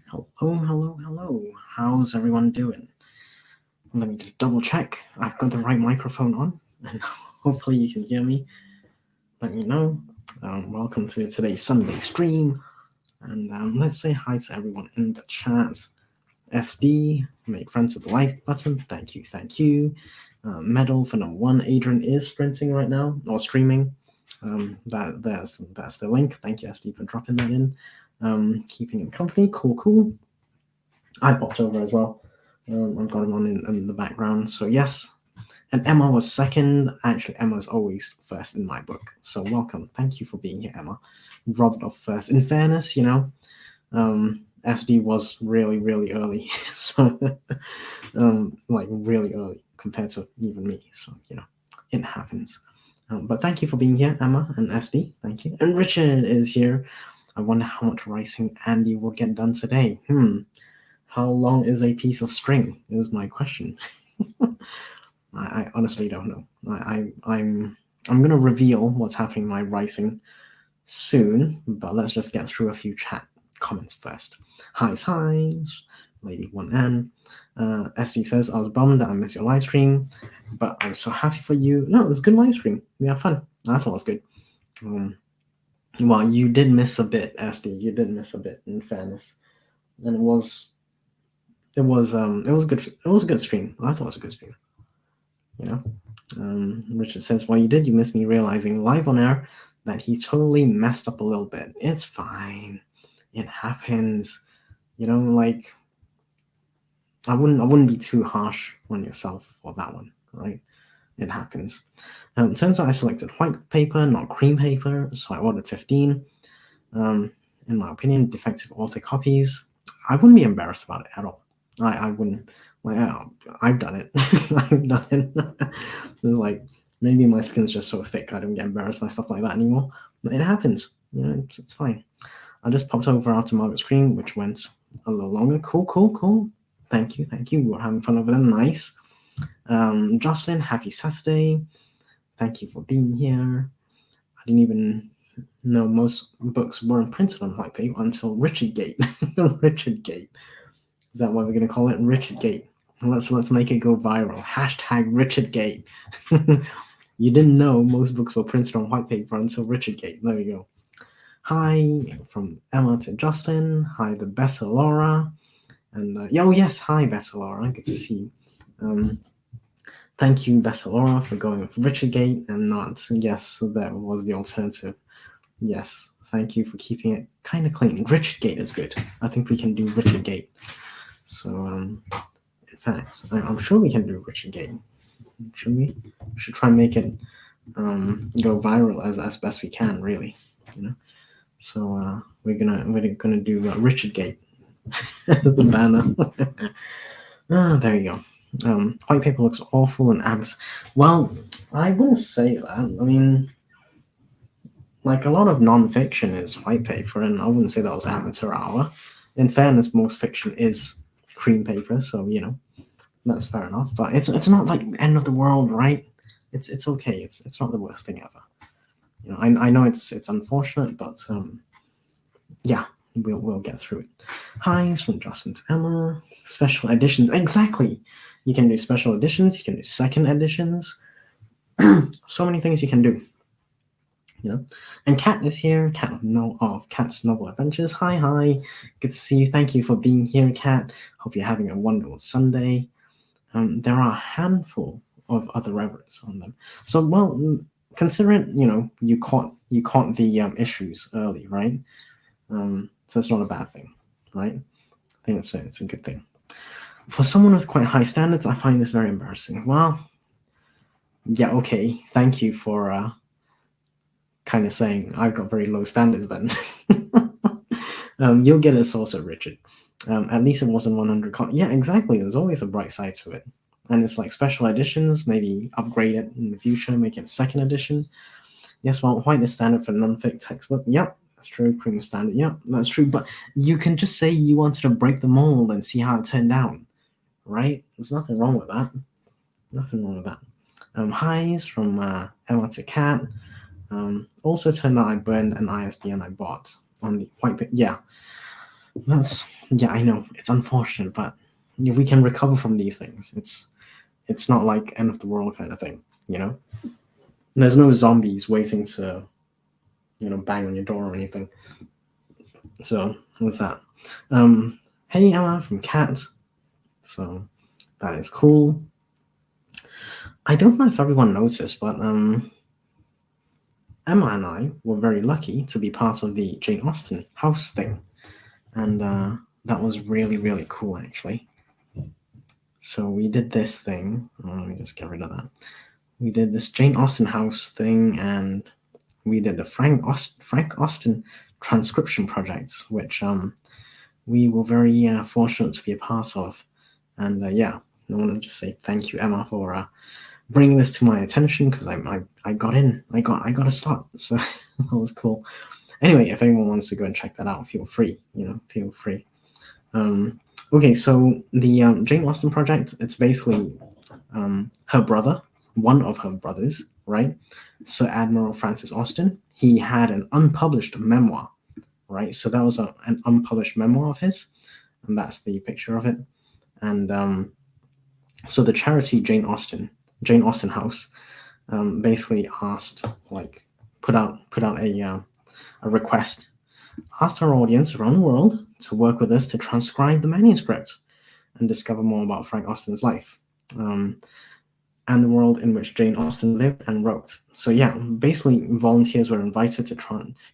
Hello. How's everyone doing? Let me just double check. I've got the right microphone on, and hopefully you can hear me. Let me know. Welcome to today's Sunday stream, and let's say hi to everyone in the chat. SD, make friends with the like button. Thank you. Medal for number one. Adrian is sprinting right now or streaming. That's the link. Thank you, SD, for dropping that in. Keeping in company. Cool. I popped over as well. I've got him on in the background. So yes, and Emma was second. Actually, Emma's always first in my book. So welcome. Thank you for being here, Emma. Robbed off first. In fairness, SD was really early. So like really early compared to even me. So it happens. But thank you for being here, Emma and SD. Thank you. And Richard is here. I wonder how much writing Andy will get done today. How long is a piece of string? Is my question. I honestly don't know. I'm gonna reveal what's happening in my writing soon, but let's just get through a few chat comments first. Highs, Lady 1N. SC says, I was bummed that I missed your live stream, but I'm so happy for you. No, it was a good live stream. We had fun. I thought it was good. Well, you did miss a bit, SD. You did miss a bit, in fairness, and it was good. It was a good stream. I thought it was a good stream. Richard says, "Well, you missed me realizing live on air that he totally messed up a little bit. It's fine. It happens. Like I wouldn't be too harsh on yourself for that one, right? It happens. Turns out I selected white paper, not cream paper, so I ordered 15. In my opinion, defective author copies. I wouldn't be embarrassed about it at all. I wouldn't. Well, I've done it. I've done it. It's like maybe my skin's just so thick I don't get embarrassed by stuff like that anymore. But it happens. It's fine. I just popped over after Margaret's stream, which went a little longer. Cool. Thank you. We're having fun over there. Nice. Jocelyn, happy Saturday. Thank you for being here. I didn't even know most books weren't printed on white paper until Richard Gate. Richard Gate. Is that what we're gonna call it? Richard Gate. Let's make it go viral. Hashtag Richard Gate. You didn't know most books were printed on white paper until Richard Gate. There we go. Hi from Emma to Justin. Hi the Better Laura. And yes, hi Better Laura. Good to see you. Thank you, Better Laura, for going with Richard Gate and not yes. That was the alternative. Yes, thank you for keeping it kind of clean. Richard Gate is good. I think we can do Richard Gate. So, in fact, I'm sure we can do Richard Gate. Should we? We should try and make it go viral as best we can, really. So we're gonna do Richard Gate as the banner. There you go. White paper looks awful and abs. Well, I wouldn't say that. I mean, like a lot of non-fiction is white paper, and I wouldn't say that was amateur hour. In fairness, most fiction is cream paper, so that's fair enough. But it's not like the end of the world, right? It's okay. It's not the worst thing ever. I know it's unfortunate, but yeah, we'll get through it. Hi's from Justin to Emma. Special editions, exactly. You can do special editions. You can do second editions. So many things you can do. And Kat is here. Kat of Kat's Novel Adventures. Hi. Good to see you. Thank you for being here, Kat. Hope you're having a wonderful Sunday. There are a handful of other references on them. So, well, considering you caught the issues early, right? So it's not a bad thing, right? I think it's a good thing. For someone with quite high standards, I find this very embarrassing. Well, yeah, okay. Thank you for kind of saying I've got very low standards then. You'll get us also, Richard. At least it wasn't 100 yeah, exactly. There's always a bright side to it. And it's like special editions, maybe upgrade it in the future, make it second edition. Yes, well, white is standard for non-fic textbook. Yep, that's true. Cream is standard. Yep, that's true. But you can just say you wanted to break the mold and see how it turned out, right? There's nothing wrong with that. Nothing wrong with that. Highs from Emma to Cat. Also turned out I burned an ISBN I bought on the white paper. Yeah. Yeah, I know it's unfortunate, but we can recover from these things. It's not like end of the world kind of thing, you know. There's no zombies waiting to bang on your door or anything. So what's that? Hey Emma from Cat. So that is cool. I don't know if everyone noticed, but Emma and I were very lucky to be part of the Jane Austen house thing, and that was really really cool actually. So we did this thing. Let me just get rid of that. We did this Jane Austen house thing, and we did the Frank Austen transcription project, which we were very fortunate to be a part of. And yeah, I want to just say thank you, Emma, for bringing this to my attention, because I got in, I got a slot, so that was cool. Anyway, if anyone wants to go and check that out, feel free. Feel free. Okay, so the Jane Austen project, it's basically her brother, one of her brothers, right? Sir Admiral Francis Austen. He had an unpublished memoir, right? So that was an unpublished memoir of his, and that's the picture of it. And so the charity Jane Austen House, basically asked, like, put out a request, asked our audience around the world to work with us to transcribe the manuscript and discover more about Frank Austen's life, and the world in which Jane Austen lived and wrote. So yeah, basically volunteers were invited to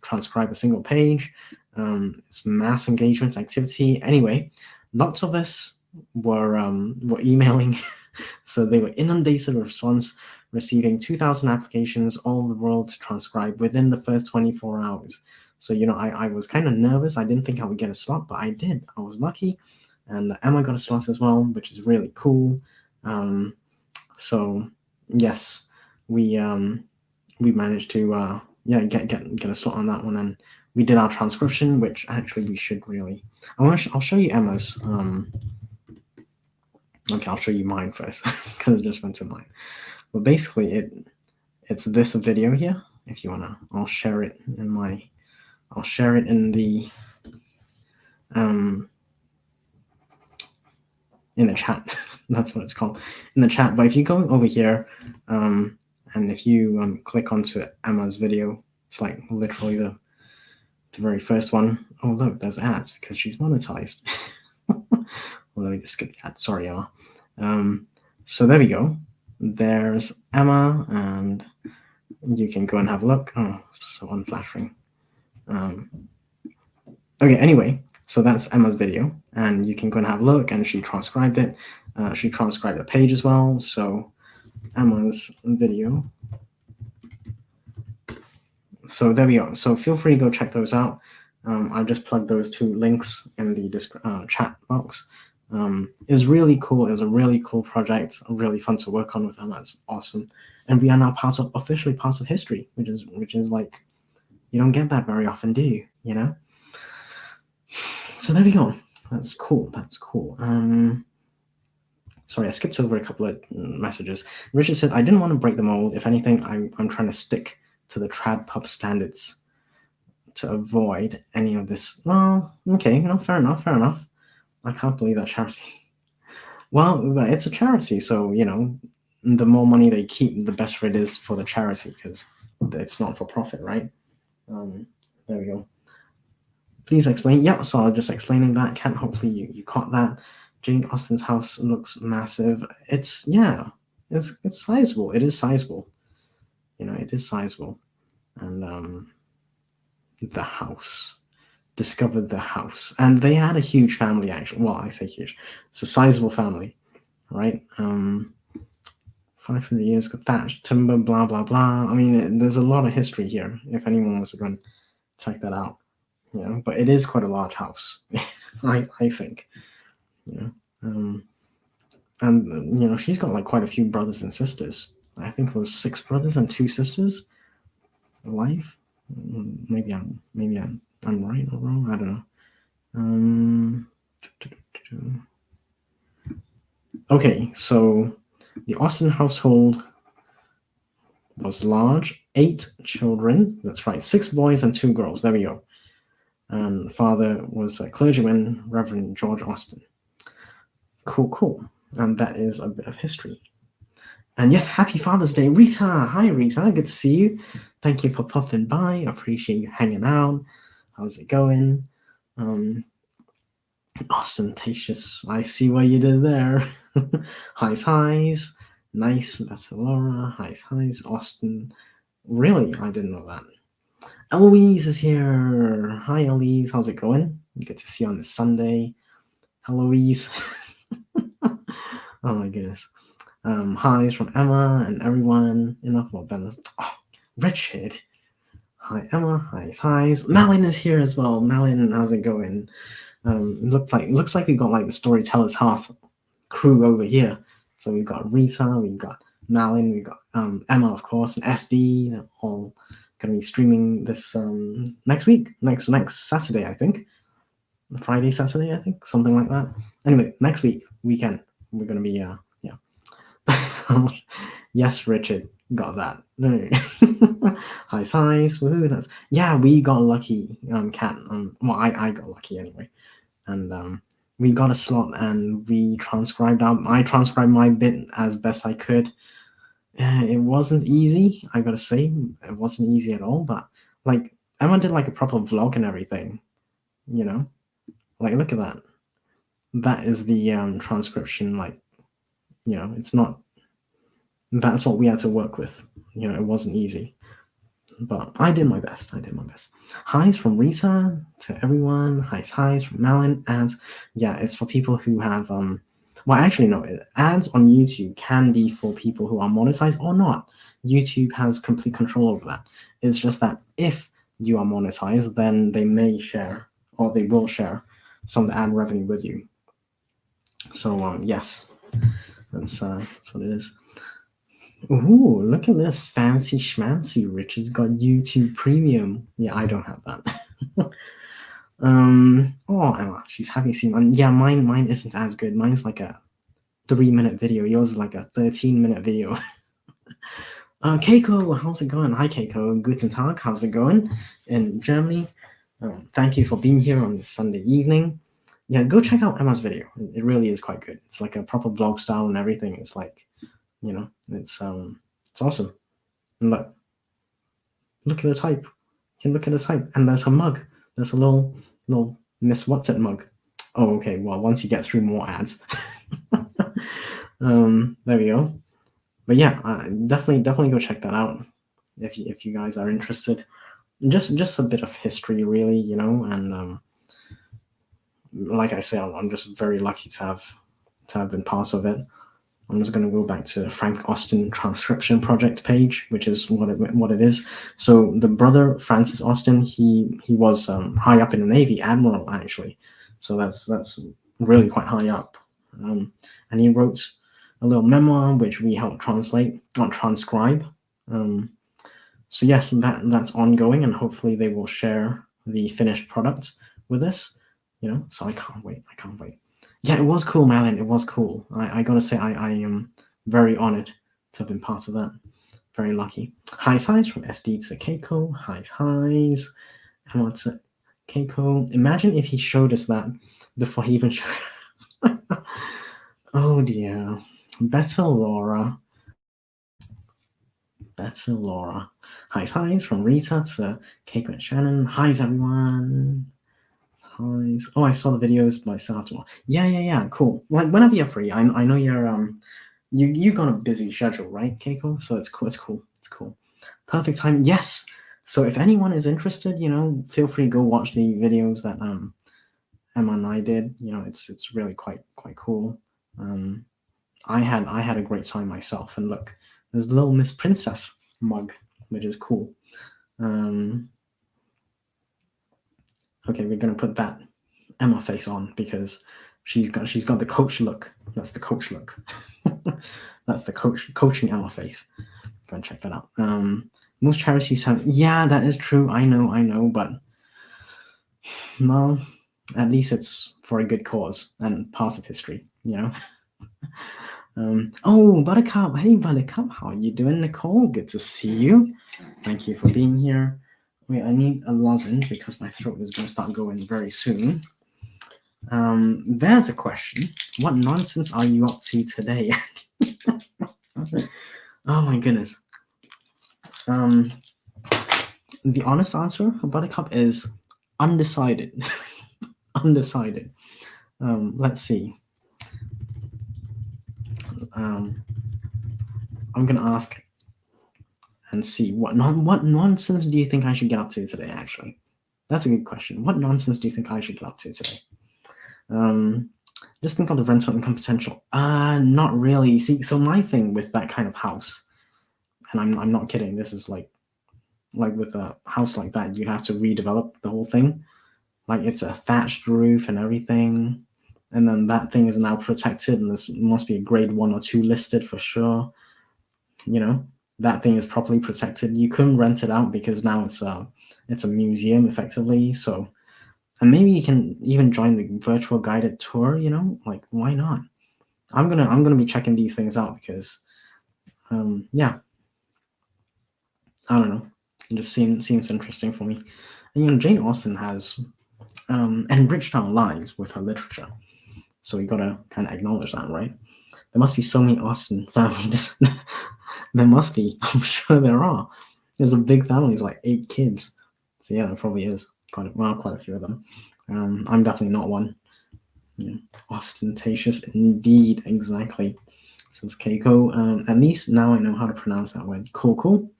transcribe a single page. It's mass engagement activity. Anyway, lots of us were emailing, so they were inundated with response, receiving 2,000 applications all over the world to transcribe within the first 24 hours. So I was kind of nervous. I didn't think I would get a slot, but I did. I was lucky, and Emma got a slot as well, which is really cool. So yes, we managed to get a slot on that one, and we did our transcription, which actually we should really. I'll show you Emma's. Okay, I'll show you mine first because it just went to mine. But basically, it's this video here. If you wanna, I'll share it in the in the chat. That's what it's called, in the chat. But if you go over here, and if you click onto Emma's video, it's like literally the very first one. Oh look, there's ads because she's monetized. Well, let me just skip the ad. Sorry, Emma. So there we go. There's Emma, and you can go and have a look. Oh, so unflattering. Okay, anyway, so that's Emma's video, and you can go and have a look, and she transcribed it. She transcribed the page as well. So Emma's video. So there we go. So feel free to go check those out. I've just plugged those two links in the chat box. It's really cool. It was a really cool project, really fun to work on with Emma. It's awesome, and we are now officially part of history, which is like, you don't get that very often, do you? So there we go. That's cool. Sorry, I skipped over a couple of messages. Richard said, I didn't want to break the mold. If anything, I'm trying to stick to the trad pub standards to avoid any of this. Well, okay, fair enough. I can't believe that charity. Well, it's a charity, so the more money they keep, the better it is for the charity, because it's not for profit, right? There we go. Please explain. Yeah, so I'm just explaining that. Ken, hopefully you caught that. Jane Austen's house looks massive. It's sizable. It is sizable. It is sizable. And the house. Discovered the house. And they had a huge family, actually. Well, I say huge. It's a sizable family, right? 500 years, thatched timber, blah, blah, blah. I mean, there's a lot of history here, if anyone wants to go and check that out. But it is quite a large house, I think. And she's got like quite a few brothers and sisters. I think it was 6 brothers and 2 sisters alive. Maybe I'm right or wrong. I don't know. Okay, so the Austen household was large. 8 children. That's right, 6 boys and 2 girls. There we go. and father was a clergyman, Reverend George Austin. Cool. And that is a bit of history. And yes, happy Father's Day, Rita. Hi, Rita. Good to see you. Thank you for popping by. I appreciate you hanging out. How's it going? Ostentatious. I see what you did there. Highs. Nice. That's Laura. Highs. Austin. Really? I didn't know that. Eloise is here. Hi, Eloise. How's it going? Good to see you on this Sunday. Eloise. Oh my goodness. Highs from Emma and everyone. Enough about Bella's. Oh, Richard. Hi, Emma. Highs. Malin is here as well. Malin, how's it going? Looks like we got like the Storytellers Hearth crew over here. So we've got Rita, we've got Malin, we've got Emma, of course, and SD. They're all gonna be streaming this next week, next Saturday, I think. Friday, Saturday, I think, something like that. Anyway, next weekend, we're gonna be yes, Richard got that. No. Highs, woohoo! That's we got lucky, Cat. Well, I got lucky anyway, and we got a slot and we transcribed out. I transcribed my bit as best I could. It wasn't easy, I gotta say. It wasn't easy at all. But like Emma did like a proper vlog and everything. You know, like look at that. That is the transcription. Like, it's not. That's what we had to work with. It wasn't easy. But I did my best. Highs from Rita to everyone. Highs from Malin. Ads. Yeah, it's for people who have well, actually no. Ads on YouTube can be for people who are monetized or not. YouTube has complete control over that. It's just that if you are monetized, then they may share or they will share some of the ad revenue with you. So yes, that's what it is. Ooh, look at this fancy schmancy. Rich has got YouTube Premium. Yeah, I don't have that. Oh, Emma, she's happy seeing one. Yeah, mine isn't as good. Mine's like a 3-minute video. Yours is like a 13-minute video. Keiko, how's it going? Hi, Keiko. Guten Tag. How's it going in Germany? Thank you for being here on this Sunday evening. Yeah, go check out Emma's video. It really is quite good. It's like a proper vlog style and everything. It's like, it's awesome. And look at the type. You can look at the type, and there's her mug. There's a little Miss What's It mug. Oh, okay. Well, once you get through more ads, there we go. But yeah, definitely go check that out if you guys are interested. Just a bit of history, really, and like I say, I'm just very lucky to have been part of it. I'm just going to go back to the Frank Austin transcription project page, which is what it is. So the brother Francis Austin, he was high up in the Navy, admiral actually. So that's really quite high up, and he wrote a little memoir which we helped transcribe. So yes, that's ongoing, and hopefully they will share the finished product with us. So I can't wait. Yeah, it was cool, Malin. It was cool. I gotta say, I am very honored to have been part of that. Very lucky. Highs from SD to Keiko. Highs. And what's it? Keiko. Imagine if he showed us that before he even showed. Oh dear. Better Laura. Highs from Rita to Keiko and Shannon. Highs, everyone. Highs. Oh, I saw the videos, but I still have to watch. Yeah. Cool. Like whenever you're free. I know you're you got a busy schedule, right, Keiko? So it's cool. Perfect time. Yes. So if anyone is interested, feel free to go watch the videos that Emma and I did. It's really quite cool. I had a great time myself, and look, there's a little Miss Princess mug, which is cool. Okay, we're gonna put that Emma face on because she's got the coach look. That's the coach look. That's the coaching Emma face. Go and check that out. Most charities have. Yeah, that is true. I know, but well, at least it's for a good cause and part of history. Oh, Buttercup. Hey, Buttercup. How are you doing, Nicole? Good to see you. Thank you for being here. Wait, I need a lozenge because my throat is going to start going very soon. There's a question. What nonsense are you up to today? Oh my goodness. The honest answer, Buttercup, is undecided. Undecided. Let's see. I'm gonna ask and see what nonsense do you think I should get up to today? Actually, that's a good question. What nonsense do you think I should get up to today? Just think of the rental income potential. Not really. See, so my thing with that kind of house, and I'm not kidding. This is like with a house like that, you'd have to redevelop the whole thing. Like it's a thatched roof and everything, and then that thing is now protected, and this must be a grade 1 or 2 listed for sure. You know, that thing is properly protected. You couldn't rent it out because now it's a museum effectively. So, and maybe you can even join the virtual guided tour. You know, like why not? I'm gonna be checking these things out because, yeah, I don't know, it just seems interesting for me. And, you know, Jane Austen has enriched our lives with her literature, so we gotta kind of acknowledge that, right? There must be so many Austen families. There must be. I'm sure there are. There's a big family. It's like 8 kids. So yeah, there probably is quite a few of them. I'm definitely not one. Yeah. Ostentatious indeed, exactly. Says Keiko. At least now I know how to pronounce that word. Cool.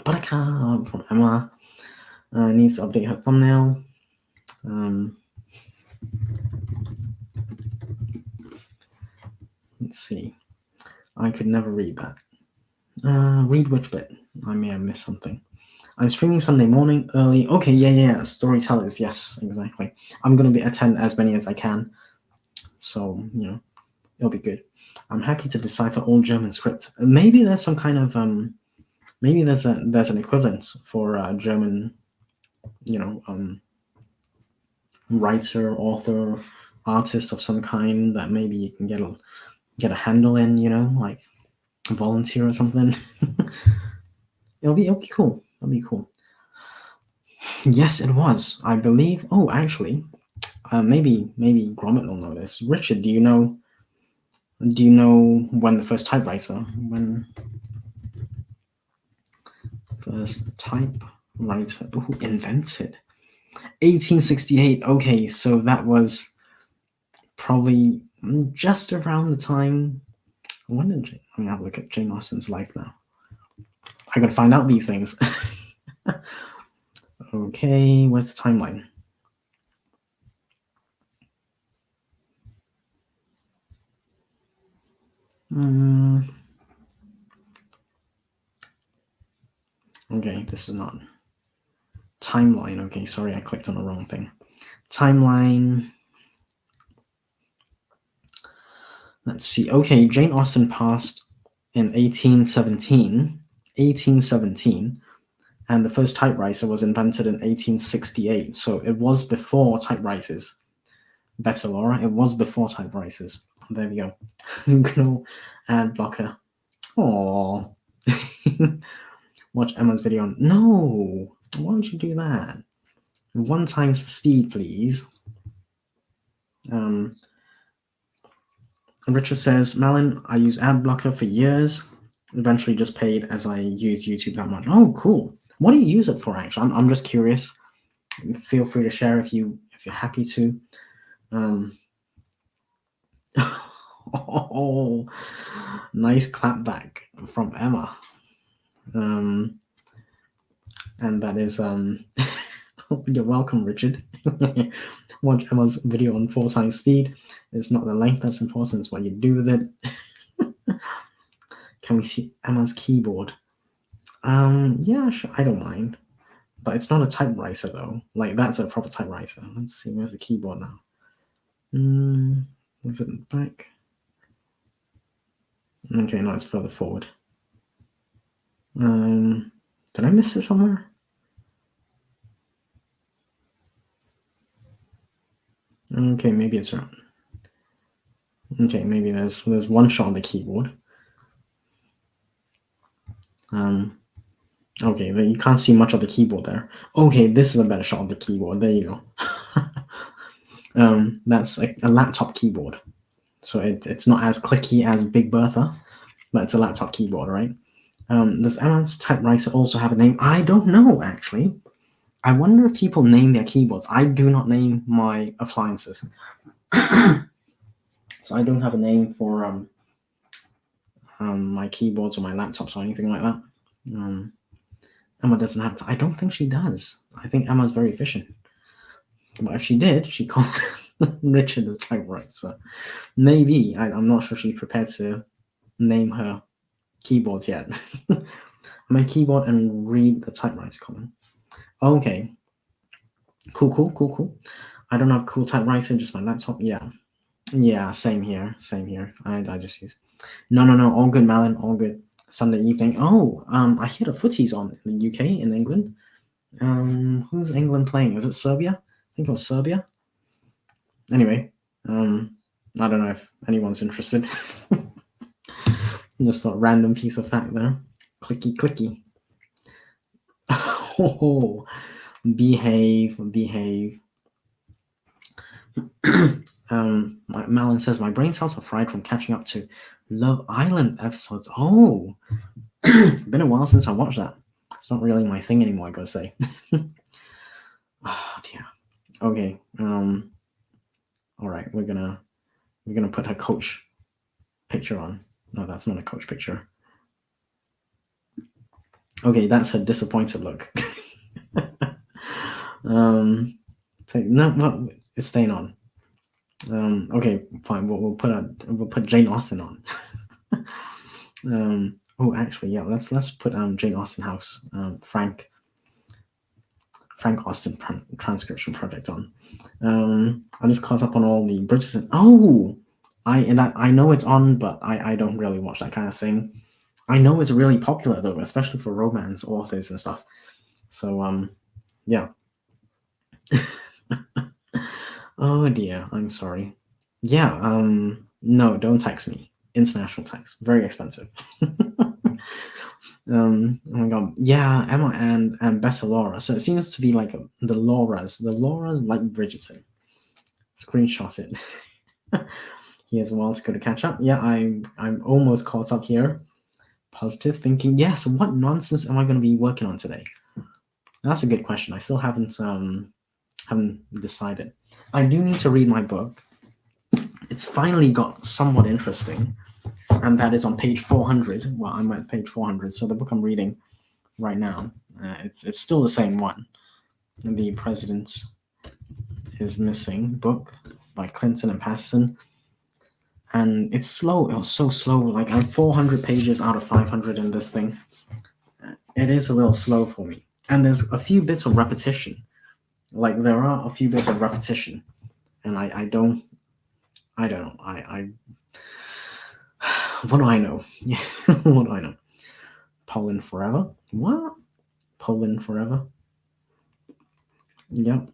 Buttercup from Emma. Needs to update her thumbnail. Let's see. I could never read that. Read which bit? I may have missed something. I'm streaming Sunday morning early. Okay, yeah. Storytellers, yes, exactly. I'm gonna attend as many as I can, so you know it'll be good. I'm happy to decipher all German script. Maybe there's some kind of maybe there's an equivalent for German, you know, writer, author, artist of some kind that maybe you can get a handle in, you know, like volunteer or something. it'll be cool. It'll be cool. Yes, it was. I believe. Oh, actually, maybe Gromit will know this. Richard, do you know when the first typewriter who invented? 1868. Okay, so that was probably just around the time. When did let me have a look at Jane Austen's life now. I gotta find out these things. Okay, where's the timeline? Okay, this is not timeline. Okay, sorry, I clicked on the wrong thing. Timeline. Let's see. Okay, Jane Austen passed in 1817. 1817, and the first typewriter was invented in 1868. So it was before typewriters. Better, Laura. It was before typewriters. There we go. Good old ad blocker. Aww. Watch Emma's video on. No, why don't you do that? 1 times the speed, please. Richard says, Malin, I use ad blocker for years. Eventually just paid as I use YouTube that much. Oh, cool. What do you use it for, actually? I'm just curious. Feel free to share if you're happy to. Oh, nice clapback from Emma. And that is you're welcome, Richard. Watch Emma's video on 4 times speed. It's not the length that's important, it's what you do with it. Can we see Emma's keyboard? Yeah, sure, I don't mind. But it's not a typewriter though. Like that's a proper typewriter. Let's see, where's the keyboard now? Is it back? Okay, no, it's further forward. Did I miss it somewhere? Okay, maybe it's around. Okay, maybe there's one shot on the keyboard. Okay, but you can't see much of the keyboard there. Okay, this is a better shot of the keyboard. There you go. That's a laptop keyboard. So it's not as clicky as Big Bertha, but it's a laptop keyboard, right? Does Emma's typewriter also have a name? I don't know, actually. I wonder if people name their keyboards. I do not name my appliances. So I don't have a name for my keyboards or my laptops or anything like that. Emma doesn't have. I don't think she does. I think Emma's very efficient. But if she did, she called Richard the typewriter. So maybe I'm not sure she's prepared to name her keyboards yet. My keyboard and read the typewriter comment. Okay. Cool. I don't have cool typewriter, just my laptop. Yeah, same here. I just use. No, all good, Malin, all good. Sunday evening. Oh, I hear the footy's on in the UK, in England. Who's England playing? Is it Serbia? I think it was Serbia. Anyway, I don't know if anyone's interested. Just a random piece of fact there. Clicky. Oh, behave. Malin says my brain cells are fried from catching up to Love Island episodes. Oh, been a while since I watched that. It's not really my thing anymore, I gotta say. Oh dear. Okay. All right. We're gonna put her coach picture on. No, that's not a coach picture. Okay, that's her disappointed look. No, it's staying on. Okay, fine. We'll put Jane Austen on. Oh, actually, yeah. Let's put Jane Austen House, Frank Austen transcription project on. I just caught up on all the British. I know it's on, but I don't really watch that kind of thing. I know it's really popular though, especially for romance authors and stuff. So yeah. Oh dear, I'm sorry. Yeah, no, don't text me. International text, very expensive. Oh my god, yeah, Emma and Bessa Laura. So it seems to be like the Lauras like Bridgerton. Screenshot it. He has a while to go to catch up. Yeah, I'm almost caught up here. Positive thinking. Yes. What nonsense am I going to be working on today? That's a good question. I still haven't decided. I do need to read my book. It's finally got somewhat interesting, and that is on page 400. Well, I'm at page 400, so the book I'm reading right now, it's still the same one. The President is Missing book by Clinton and Patterson. And it's slow. It was so slow. Like I'm 400 pages out of 500 in this thing. It is a little slow for me. And there's a few bits of repetition. Like there are a few bits of repetition, and I don't know. I what do I know? Yeah, what do I know? Poland forever. What? Poland forever. Yep.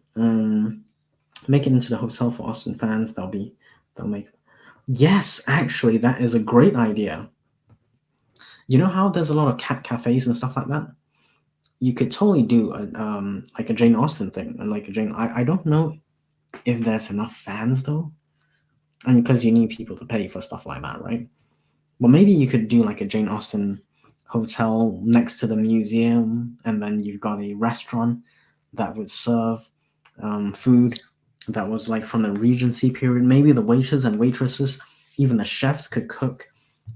Make it into the hotel for Austin fans. They'll make. Yes, actually, that is a great idea. You know how there's a lot of cat cafes and stuff like that? You could totally do like a Jane Austen thing, and like a Jane. I don't know if there's enough fans though, and because you need people to pay for stuff like that, right? But maybe you could do like a Jane Austen hotel next to the museum, and then you've got a restaurant that would serve food that was like from the Regency period. Maybe the waiters and waitresses, even the chefs, could cook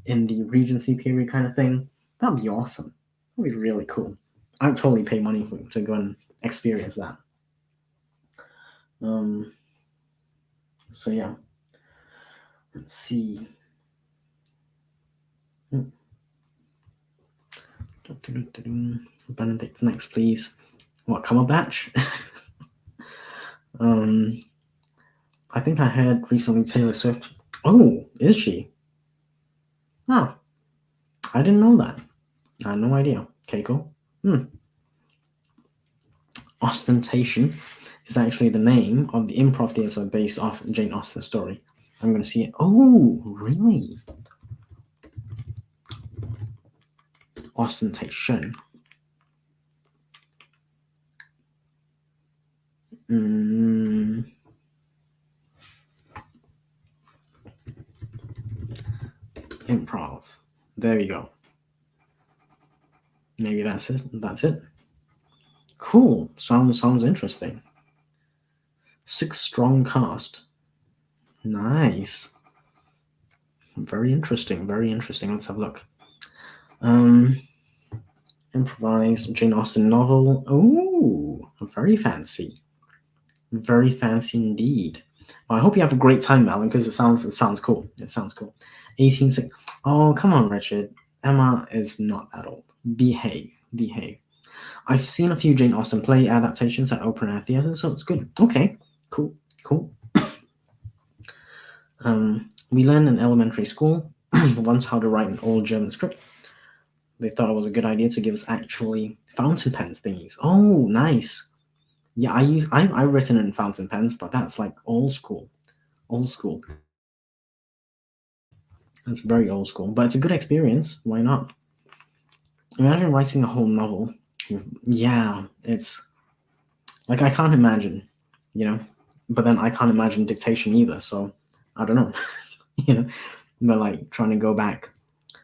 in the Regency period kind of thing. That'd be awesome. That'd be really cool. I'd totally pay money to go and experience that. So yeah. Let's see. Benedict next, please. What, Cumberbatch? I think I heard recently Taylor Swift. Oh, is she? Oh, I didn't know that. I had no idea. Okay, cool. Ostentation is actually the name of the improv theatre based off Jane Austen's story. I'm going to see it. Oh, really? Ostentation. Mm, improv. There you go. Maybe that's it. That's it. Cool. Sounds interesting. 6 strong cast. Nice. Very interesting. Very interesting. Let's have a look. Um, improvised Jane Austen novel. Oh, very fancy. Very fancy indeed. Well, I hope you have a great time, Alan, because it sounds cool. It sounds cool. 1860. Oh, come on, Richard. Emma is not that old. Behave. Behave. I've seen a few Jane Austen play adaptations at open air theatre, so it's good. Okay, cool, cool. We learned in elementary school once how to write an old German script. They thought it was a good idea to give us actually fountain pens thingies. Oh, nice. Yeah, I've written in fountain pens, but that's like old school. Old school. That's very old school, but it's a good experience. Why not? Imagine writing a whole novel. Yeah, it's like I can't imagine, you know. But then I can't imagine dictation either. So I don't know, you know. But like trying to go back,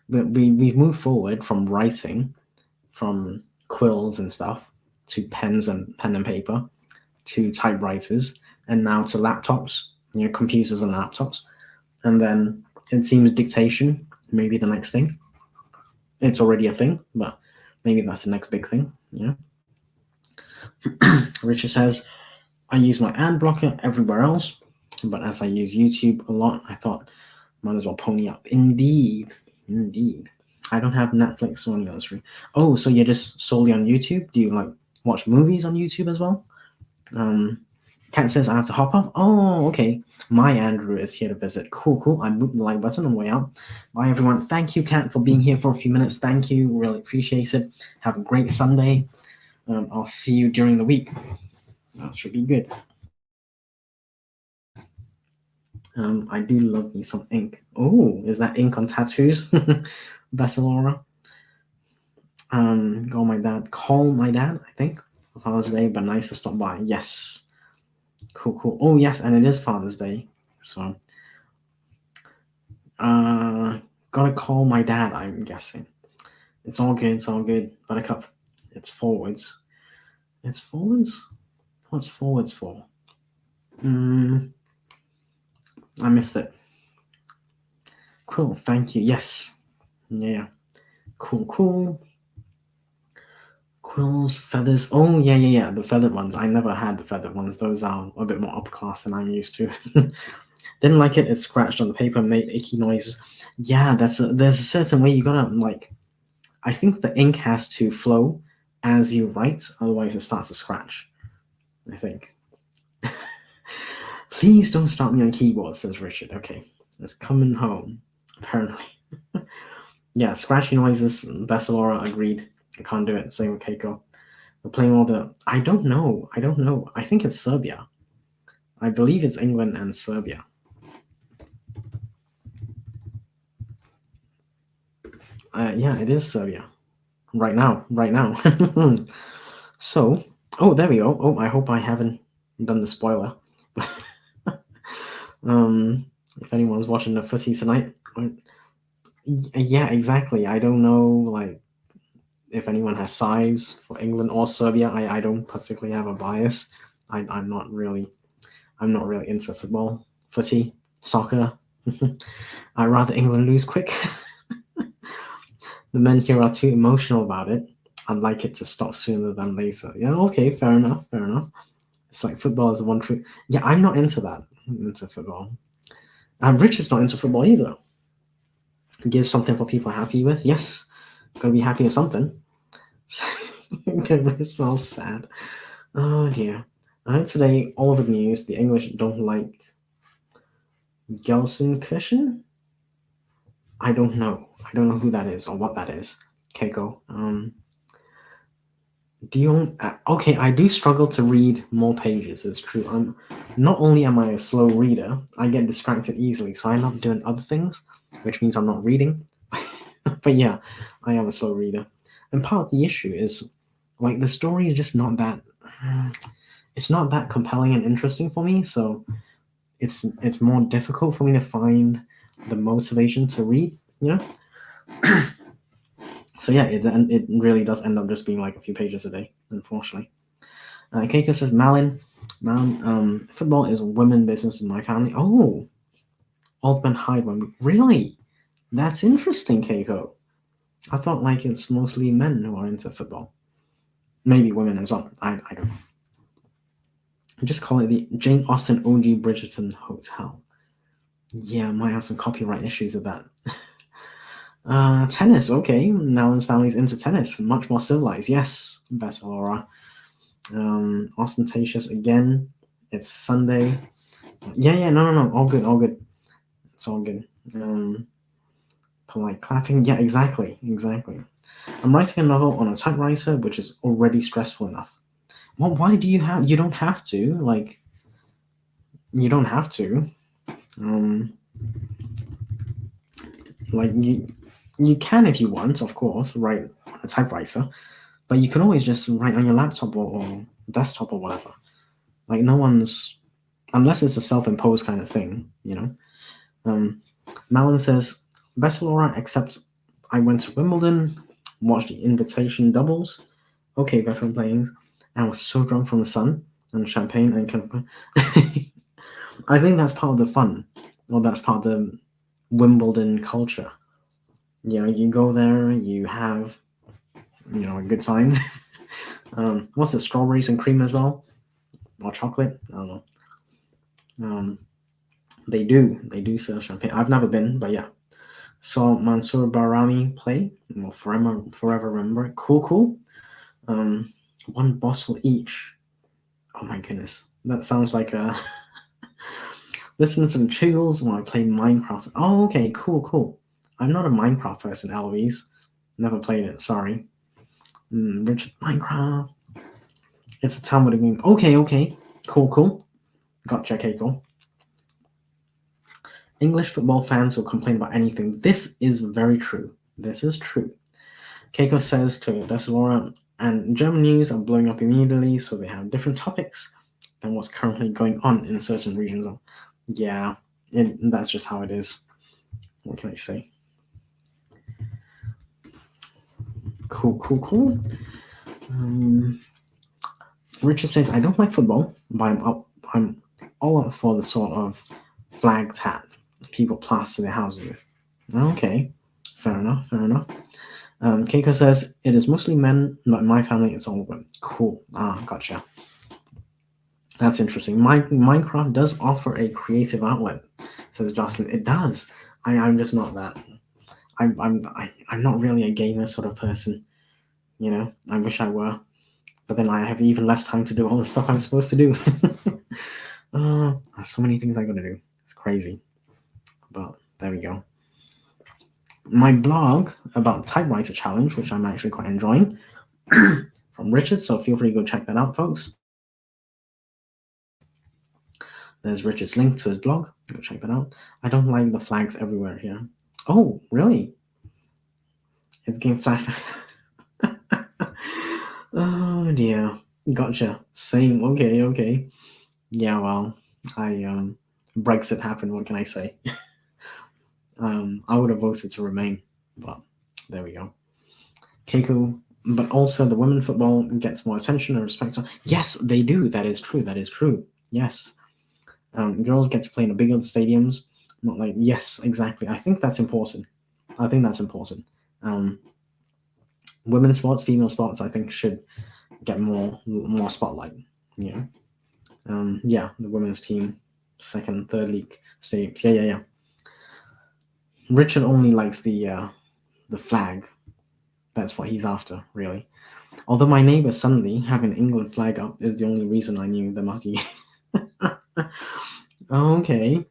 but we've moved forward from writing, from quills and stuff, to pens and pen and paper, to typewriters, and now to laptops. You know, computers and laptops, and then it seems dictation maybe the next thing. It's already a thing, but maybe that's the next big thing. You know. Richard says, I use my ad blocker everywhere else, but as I use YouTube a lot, I thought might as well pony up. Indeed, indeed. I don't have Netflix or any other stream. Oh, so you're just solely on YouTube? Do you like watch movies on YouTube as well? Cat says I have to hop off. Oh, okay. My Andrew is here to visit. Cool, cool. I moved the like button on the way out. Bye, everyone. Thank you, Cat, for being here for a few minutes. Thank you. Really appreciate it. Have a great Sunday. I'll see you during the week. That should be good. I do love me some ink. Oh, is that ink on tattoos? Basilora. Call my dad, I think, for Father's Day, but nice to stop by. Yes. Cool, cool. Oh, yes, and it is Father's Day. So, gotta call my dad, I'm guessing. It's all good, it's all good. Buttercup, it's forwards. It's forwards? What's forwards for? I missed it. Cool, thank you. Yes. Yeah. Cool, cool. Quills, feathers. Oh, yeah. The feathered ones. I never had the feathered ones. Those are a bit more upper class than I'm used to. Didn't like it. It scratched on the paper, made icky noises. Yeah, there's a certain way you gotta like. I think the ink has to flow as you write, otherwise it starts to scratch. I think. Please don't start me on keyboard, says Richard. Okay, it's coming home. Apparently. Yeah, scratchy noises. Basilora agreed. I can't do it. Same with Keiko. We're playing all the. I don't know. I think it's Serbia. I believe it's England and Serbia. Yeah, it is Serbia. Right now. So, oh, there we go. Oh, I hope I haven't done the spoiler. If anyone's watching the footy tonight, yeah, exactly. I don't know, like, if anyone has sides for England or Serbia. I don't particularly have a bias. I'm not really into football, footy, soccer. I'd rather England lose quick. The men here are too emotional about it. I'd like it to stop sooner than later. Yeah, okay, fair enough. It's like football is the one true. Yeah, I'm not into that. Into football. Richard's not into football either. Give something for people happy with. Yes, gotta be happy with something. Okay, Rich all sad. Oh dear. Today, all over the news, the English don't like Gelsenkirchen. I don't know. I don't know who that is or what that is. Keiko. Do you? Okay, I do struggle to read more pages. It's true. Not only am I a slow reader, I get distracted easily, so I end up doing other things, which means I'm not reading. But yeah, I am a slow reader, and part of the issue is, like, the story is just not that. it's not that compelling and interesting for me, so it's more difficult for me to find the motivation to read, you know. So yeah, it really does end up just being like a few pages a day, unfortunately. Keiko says, Malin, football is women business in my family. Oh, old men hide when we really. That's interesting, Keiko. I thought like it's mostly men who are into football. Maybe women as well. I don't know. Just call it the Jane Austen OG Bridgerton Hotel. Yeah, might have some copyright issues with that. Tennis, okay. Nalan's family's into tennis. Much more civilized. Yes, best Laura. Ostentatious again. It's Sunday. Yeah, no. All good, all good. It's all good. Polite clapping. Yeah, exactly. I'm writing a novel on a typewriter, which is already stressful enough. Well, why do you have? You don't have to. Like, you don't have to. Um, like you can if you want, of course, write on a typewriter, but you can always just write on your laptop or desktop or whatever. Like no one's, unless it's a self-imposed kind of thing, you know. Malin says, best Laura, except I went to Wimbledon, watched the invitation doubles. Okay, veteran playings. I was so drunk from the sun and champagne and kind of. I think that's part of the fun, or that's part of the Wimbledon culture. You know, you go there, you have, a good time. What's it? Strawberries and cream as well, or chocolate? I don't know. Um, they do serve champagne. I've never been, but yeah. Saw Mansoor Barami play. Will forever remember it. Cool. One bottle each. Oh my goodness, that sounds like a. Listen to some giggles when I play Minecraft. Oh, okay, cool. I'm not a Minecraft person, Eloise. Never played it. Sorry. Richard Minecraft. It's a Talmudic game. Okay. Cool. Gotcha, Keiko. English football fans will complain about anything. This is very true. This is true. Keiko says to Laura, and German news are blowing up immediately, so they have different topics than what's currently going on in certain regions. Yeah, that's just how it is. What can I say? Cool. Richard says, I don't like football, but I'm all up for the sort of flag tat people plaster their houses with. Okay, fair enough. Keiko says, it is mostly men, but in my family it's all women. Cool. Gotcha. That's interesting. Minecraft does offer a creative outlet, says Jocelyn. It does. I'm just not that. I'm not really a gamer sort of person. You know, I wish I were, but then I have even less time to do all the stuff I'm supposed to do. So many things I gotta do. It's crazy. But there we go. My blog about typewriter challenge, which I'm actually quite enjoying, from Richard. So feel free to go check that out, folks. There's Richard's link to his blog. Go check that out. I don't like the flags everywhere here. Oh, really? It's getting flash. Oh dear. Gotcha. Same. Okay. Yeah, well, Brexit happened. What can I say? I would have voted to remain, but there we go. Keiko, but also the women football gets more attention and respect. Yes, they do. That is true. Yes. Girls get to play in the bigger stadiums. Not like, yes, exactly. I think that's important. Women's sports, female sports, I think should get more spotlight. You know, the women's team, second, third league stadiums. Yeah. Richard only likes the flag. That's what he's after, really. Although my neighbor suddenly having an England flag up is the only reason I knew there must be. Okay.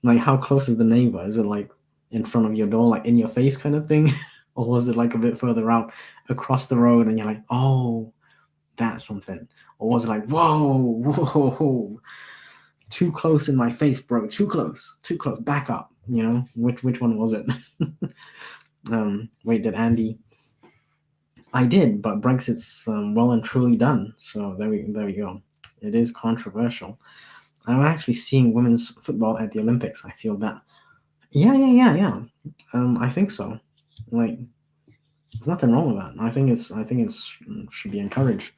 Like, how close is the neighbor? Is it like in front of your door, like in your face kind of thing? Or was it like a bit further out across the road and you're like, oh, that's something? Or was it like, whoa, too close in my face, bro, too close, back up, you know? Which one was it? Wait, did Andy I did, but Brexit's well and truly done. So there we go. It is controversial. I'm actually seeing women's football at the Olympics. I feel that. Yeah. I think so. Like, there's nothing wrong with that. I think it's should be encouraged.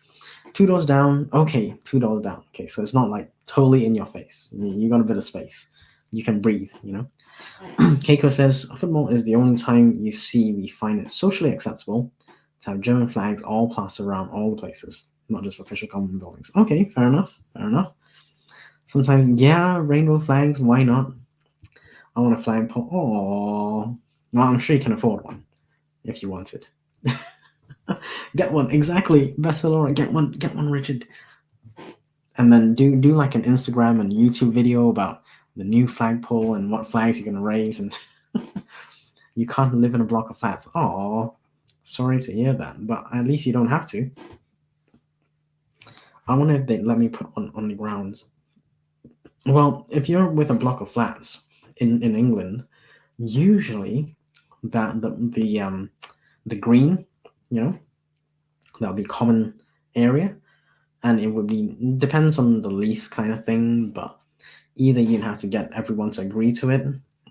$2 down. Okay, $2 down. Okay, so it's not like totally in your face. You got a bit of space. You can breathe. Keiko says football is the only time you see we find it socially acceptable to have German flags all plastered around all the places, not just official government buildings. Okay, fair enough. Fair enough. Sometimes, yeah, rainbow flags. Why not? I want a flagpole. Oh, well, I'm sure you can afford one if you wanted. Get one, exactly. Better, Laura. Get one, Richard. And then do like an Instagram and YouTube video about the new flagpole and what flags you're gonna raise, and you can't live in a block of flats. Oh, sorry to hear that, but at least you don't have to. I wonder if they'd let me put one on the grounds. Well, if you're with a block of flats in England, usually that the green, you know, that'll be common area, and it would be depends on the lease kind of thing, but either you'd have to get everyone to agree to it,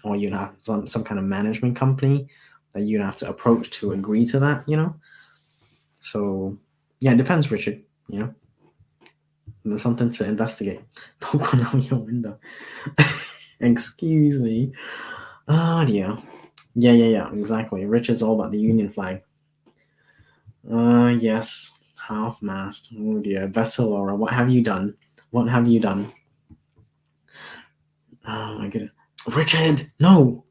or you'd have some kind of management company that you'd have to approach to agree to that. So yeah, it depends, Richard. There's something to investigate. Popcorn out your window. Excuse me. Oh dear. Yeah, exactly. Richard's all about the Union flag. Yes. Half mast. Oh dear. Vessel Laura, what have you done? What have you done? Oh my goodness. Richard! No!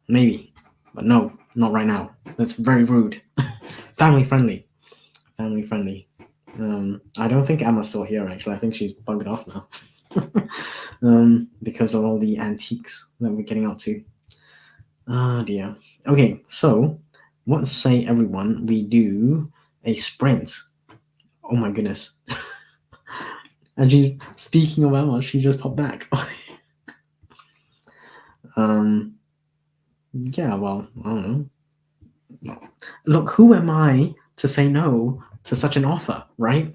Maybe. But no, not right now. That's very rude. Family friendly. Family friendly. I don't think Emma's still here actually. I think she's bugged off now. Because of all the antiques that we're getting up to. Oh dear. Okay, so let's say everyone we do a sprint. Oh my goodness. And she's speaking of Emma, she just popped back. Yeah, well, I don't know. Look, who am I to say no to such an offer, right?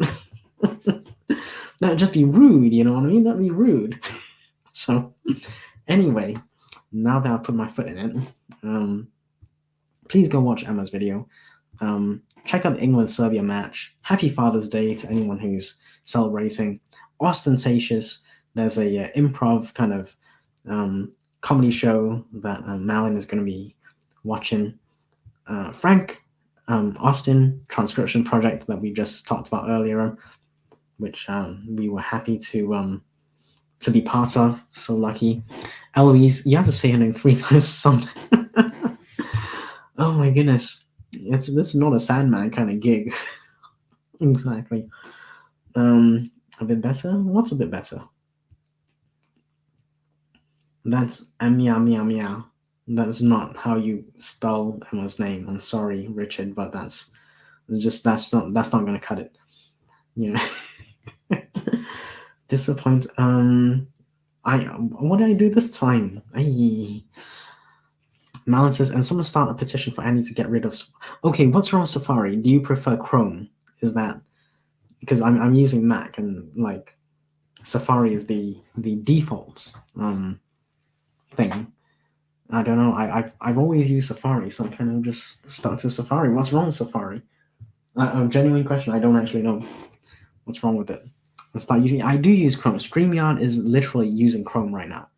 That'd just be rude, you know what I mean? That'd be rude. So, anyway, now that I've put my foot in it, please go watch Emma's video. Check out the England-Serbia match. Happy Father's Day to anyone who's celebrating. Ostentatious. There's a improv kind of comedy show that Malin is going to be watching. Frank Austin transcription project that we just talked about earlier, which we were happy to be part of. So lucky. Eloise, you have to say her name 3 times or something. Oh my goodness. It's not a Sandman kind of gig. Exactly. A bit better? What's a bit better? That's Meow. That's not how you spell Emma's name. I'm sorry, Richard, but that's not gonna cut it. Disappoint. What did I do this time? Malin says, and someone start a petition for Annie to get rid of. Okay, what's wrong with Safari? Do you prefer Chrome? Is that because I'm using Mac and like Safari is the default thing. I don't know. I've always used Safari, so I'm kind of just stuck to Safari. What's wrong with Safari? A genuine question. I don't actually know what's wrong with it. Let's start using. I do use Chrome. StreamYard is literally using Chrome right now.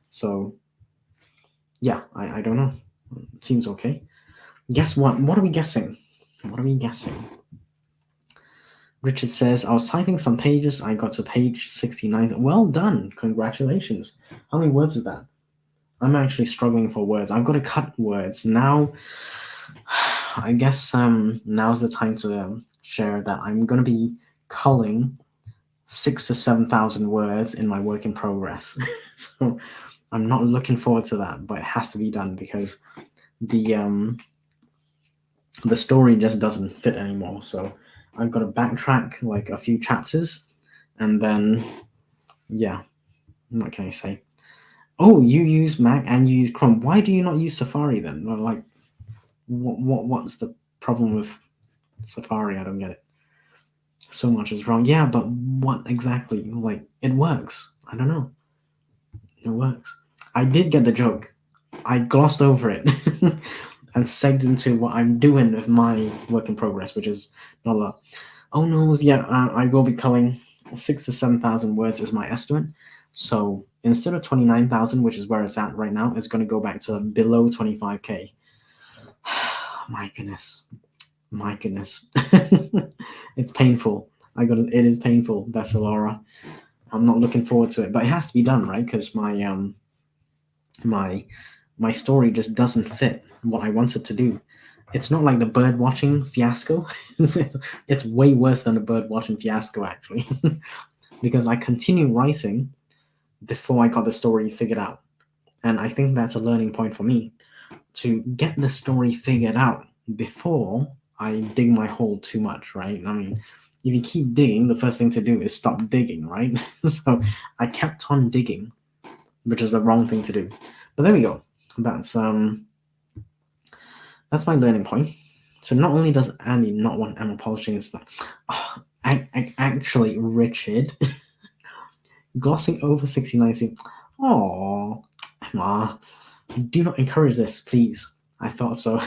So yeah, I don't know. It seems okay. Guess what? What are we guessing? Richard says, I was typing some pages. I got to page 69. Well done. Congratulations. How many words is that? I'm actually struggling for words. I've got to cut words. Now, I guess now's the time to share that I'm going to be culling 6,000 to 7,000 words in my work in progress. So I'm not looking forward to that, but it has to be done because the story just doesn't fit anymore. So I've got to backtrack like a few chapters, and then yeah, what can I say? Oh, you use Mac and you use Chrome. Why do you not use Safari then? Like, what's the problem with Safari, I don't get it. So much is wrong. Yeah, but what exactly? Like, it works. I don't know. It works. I did get the joke. I glossed over it and segged into what I'm doing with my work in progress, which is not a lot. Oh no, yeah, I will be culling 6 to 7,000 words is my estimate. So instead of 29,000, which is where it's at right now, it's going to go back to below 25k. My goodness. My goodness. It's painful. It is painful, Bessalora. I'm not looking forward to it, but it has to be done, right? Because my story just doesn't fit what I wanted to do. It's not like the bird watching fiasco. It's way worse than the bird watching fiasco, actually, because I continued writing before I got the story figured out. And I think that's a learning point for me to get the story figured out before I dig my hole too much, right? I mean, if you keep digging, the first thing to do is stop digging, right? So I kept on digging, which is the wrong thing to do. But there we go. That's my learning point. So not only does Andy not want Emma polishing his flag, actually, Richard, glossing over 69. Oh, Emma, do not encourage this, please. I thought so.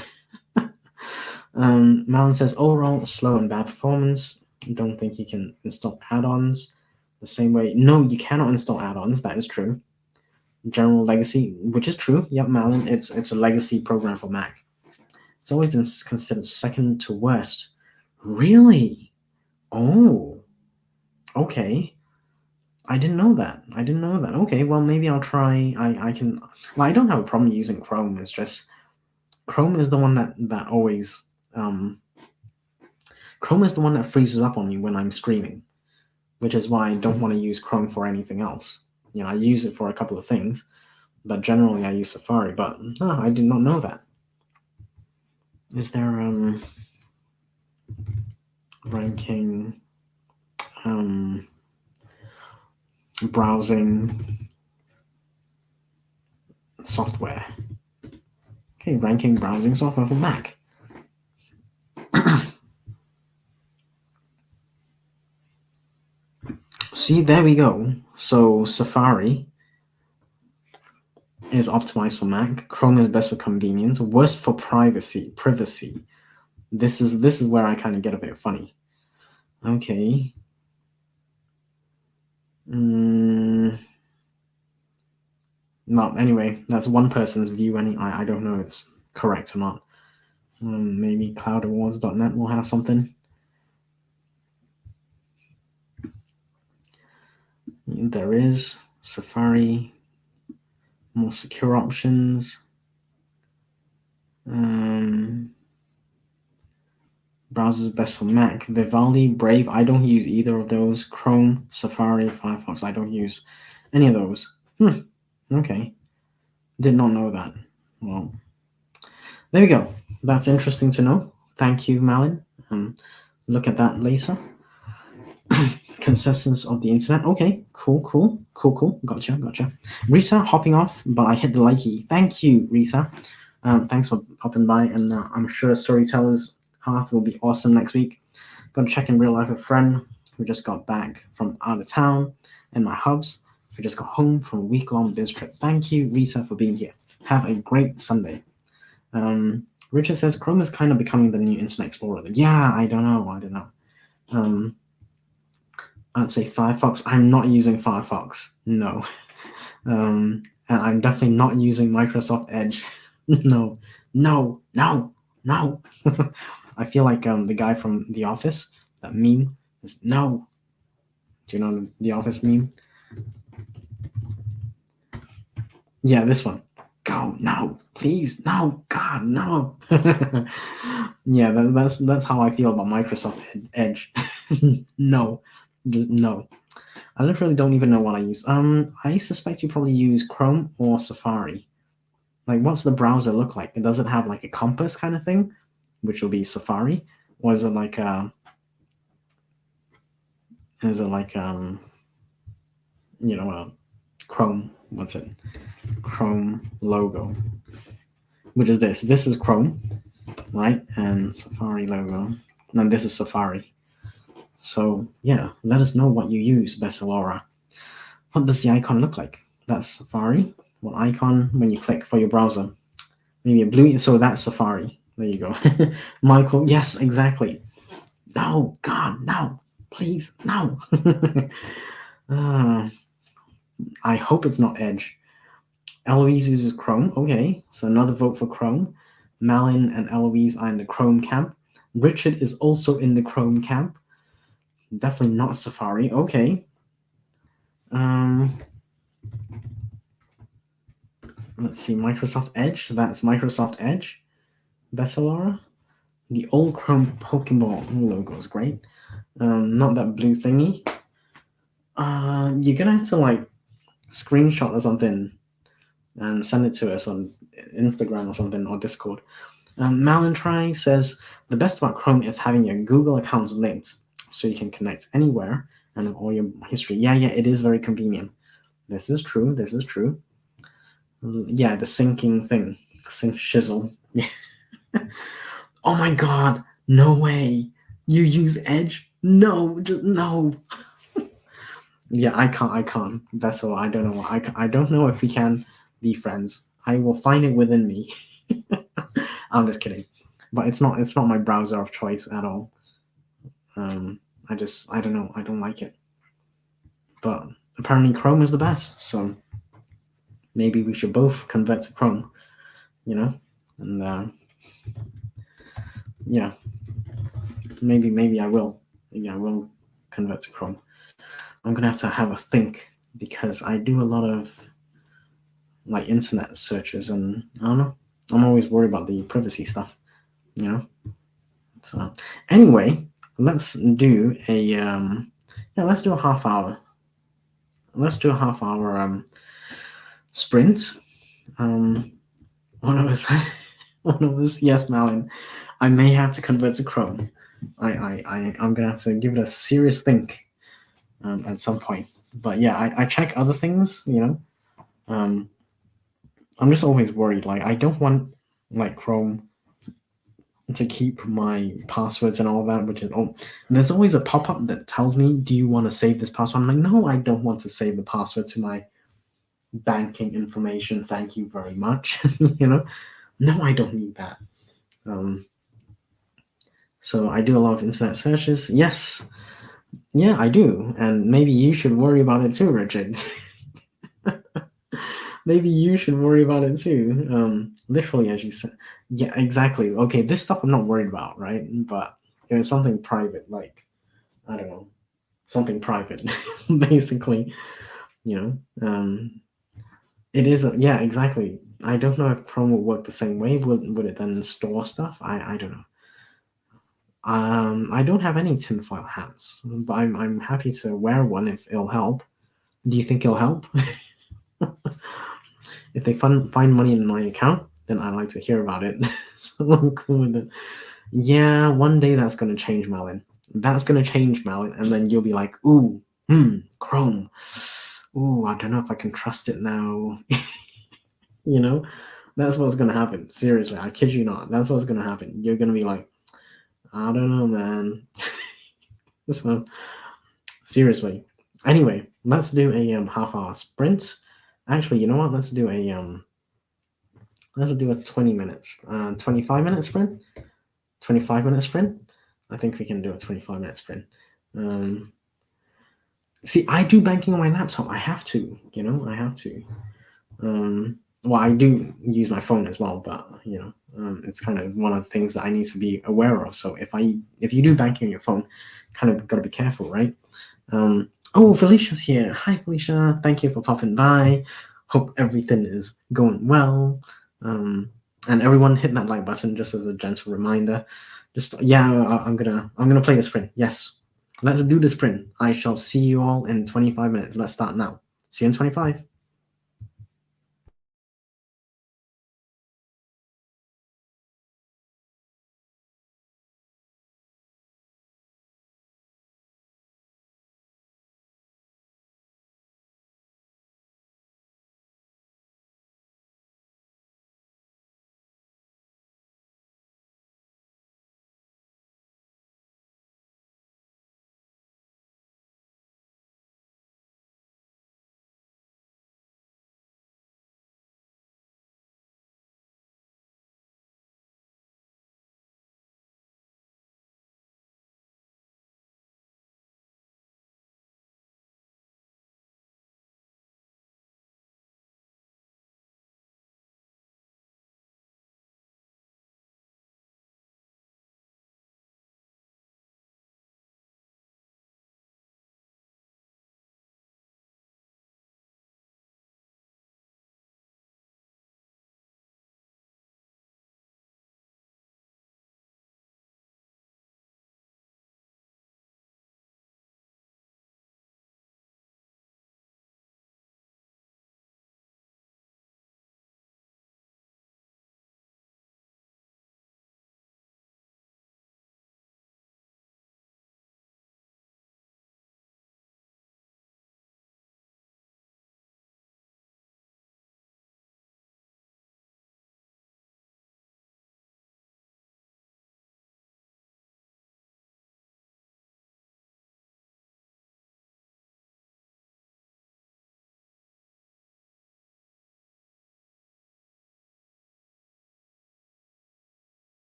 Malin says overall slow and bad performance. Don't think you can install add-ons the same way. No, you cannot install add-ons. That is true. General legacy, which is true. Yep, Malin. It's a legacy program for Mac. It's always been considered second to worst. Really? Oh. Okay. I didn't know that. Okay, well maybe I'll try. I can. Well, I don't have a problem using Chrome. It's just Chrome is the one that always Chrome is the one that freezes up on me when I'm streaming, which is why I don't want to use Chrome for anything else. I use it for a couple of things, but generally I use Safari. But no, I did not know that. Is there ranking browsing software? Okay, ranking browsing software for Mac. See, there we go. So Safari is optimized for Mac. Chrome is best for convenience. Worst for privacy. This is where I kind of get a bit funny. Okay. No. Anyway, that's one person's view. I don't know if it's correct or not. Maybe cloudawards.net will have something. There is Safari, more secure options. Browsers best for Mac. Vivaldi, Brave, I don't use either of those. Chrome, Safari, Firefox, I don't use any of those. Okay. Did not know that. Well, there we go. That's interesting to know. Thank you, Malin. Look at that later. Consensus of the internet. Okay, cool. Gotcha. Risa hopping off, but I hit the likey. Thank you, Risa. Thanks for popping by, and I'm sure Storytellers Half will be awesome next week. Gonna check in real life with a friend who just got back from out of town, and my hubs who just got home from a week-long biz trip. Thank you, Risa, for being here. Have a great Sunday. Richard says Chrome is kind of becoming the new Internet Explorer. Yeah, I don't know. I'd say Firefox. I'm not using Firefox. No. And I'm definitely not using Microsoft Edge. No. I feel like the guy from The Office, that meme is no. Do you know the Office meme? Yeah, this one. Go, no, please, no, God, no. Yeah, that's how I feel about Microsoft Edge. No. I literally don't even know what I use. I suspect you probably use Chrome or Safari. Like, what's the browser look like? Does it have like a compass kind of thing, which will be Safari, or is it like a Chrome? What's it? Chrome logo, which is this. This is Chrome, right? And Safari logo. and this is Safari. So yeah, let us know what you use, Bessalora. What does the icon look like? That's Safari. What icon when you click for your browser? Maybe a blue. So that's Safari. There you go. Michael, yes, exactly. No, God, no, please, no. uh, I hope it's not Edge. Eloise uses Chrome. Okay, so another vote for Chrome. Malin and Eloise are in the Chrome camp. Richard is also in the Chrome camp. Definitely not Safari. Okay. Let's see. Microsoft Edge. That's Microsoft Edge. Bessalora. The old Chrome Pokeball logo is great. Not that blue thingy. You're gonna have to like screenshot or something and send it to us on Instagram or something or Discord. Malintry says the best about Chrome is having your Google accounts linked so you can connect anywhere and have all your history. Yeah, it is very convenient. This is true. This is true. Yeah, the syncing thing. Sync shizzle. Yeah. Oh my god. No way. You use Edge? No, no. Yeah, I can't. That's all. I don't know. I don't know if we can be friends. I will find it within me. I'm just kidding. But it's not my browser of choice at all. I don't know. I don't like it. But apparently Chrome is the best. So maybe we should both convert to Chrome, you know? And yeah, maybe I will. Maybe I will convert to Chrome. I'm gonna have a think because I do a lot of like internet searches and I don't know. I'm always worried about the privacy stuff, you know. So anyway, let's do a let's do a half hour. Let's do a half hour sprint. One of us, one of us. Yes, Malin. I may have to convert to Chrome. I'm gonna have to give it a serious think at some point. But yeah, I check other things. You know, I'm just always worried. Like I don't want like Chrome to keep my passwords and all that, which is oh, there's always a pop up that tells me, "Do you want to save this password?" I'm like, no, I don't want to save the password to my banking information. Thank you very much. You know, no, I don't need that. Um, so I do a lot of internet searches. Yes, yeah, I do, and maybe you should worry about it too, Richard. Maybe you should worry about it too. Literally, as you said. Yeah, exactly. Okay, this stuff I'm not worried about, right? But it was something private, like I don't know, something private, basically. You know, it is. Yeah, exactly. I don't know if Chrome will work the same way. Would it then store stuff? I don't know. I don't have any tinfoil hats, but I'm happy to wear one if it'll help. Do you think it'll help? If they find money in my account, then I like to hear about it. So I'm cool with it. Yeah, one day that's gonna change, Malin. That's gonna change, Malin, and then you'll be like, ooh, Chrome. Ooh, I don't know if I can trust it now. You know, that's what's gonna happen. Seriously, I kid you not. That's what's gonna happen. You're gonna be like, I don't know, man. So seriously. Anyway, let's do a half-hour sprint. Actually, you know what? Let's do a 20 minutes, 25-minute sprint. 25-minute sprint. I think we can do a 25-minute sprint. Um, See, I do banking on my laptop. I have to, I have to. Well, I do use my phone as well, but it's kind of one of the things that I need to be aware of. So if you do banking on your phone, kind of got to be careful, right? Oh, Felicia's here. Hi, Felicia. Thank you for popping by. Hope everything is going well. And everyone hit that like button just as a gentle reminder. Just I'm gonna play the sprint. Yes, let's do the sprint. I shall see you all in 25 minutes. Let's start now. See you in 25.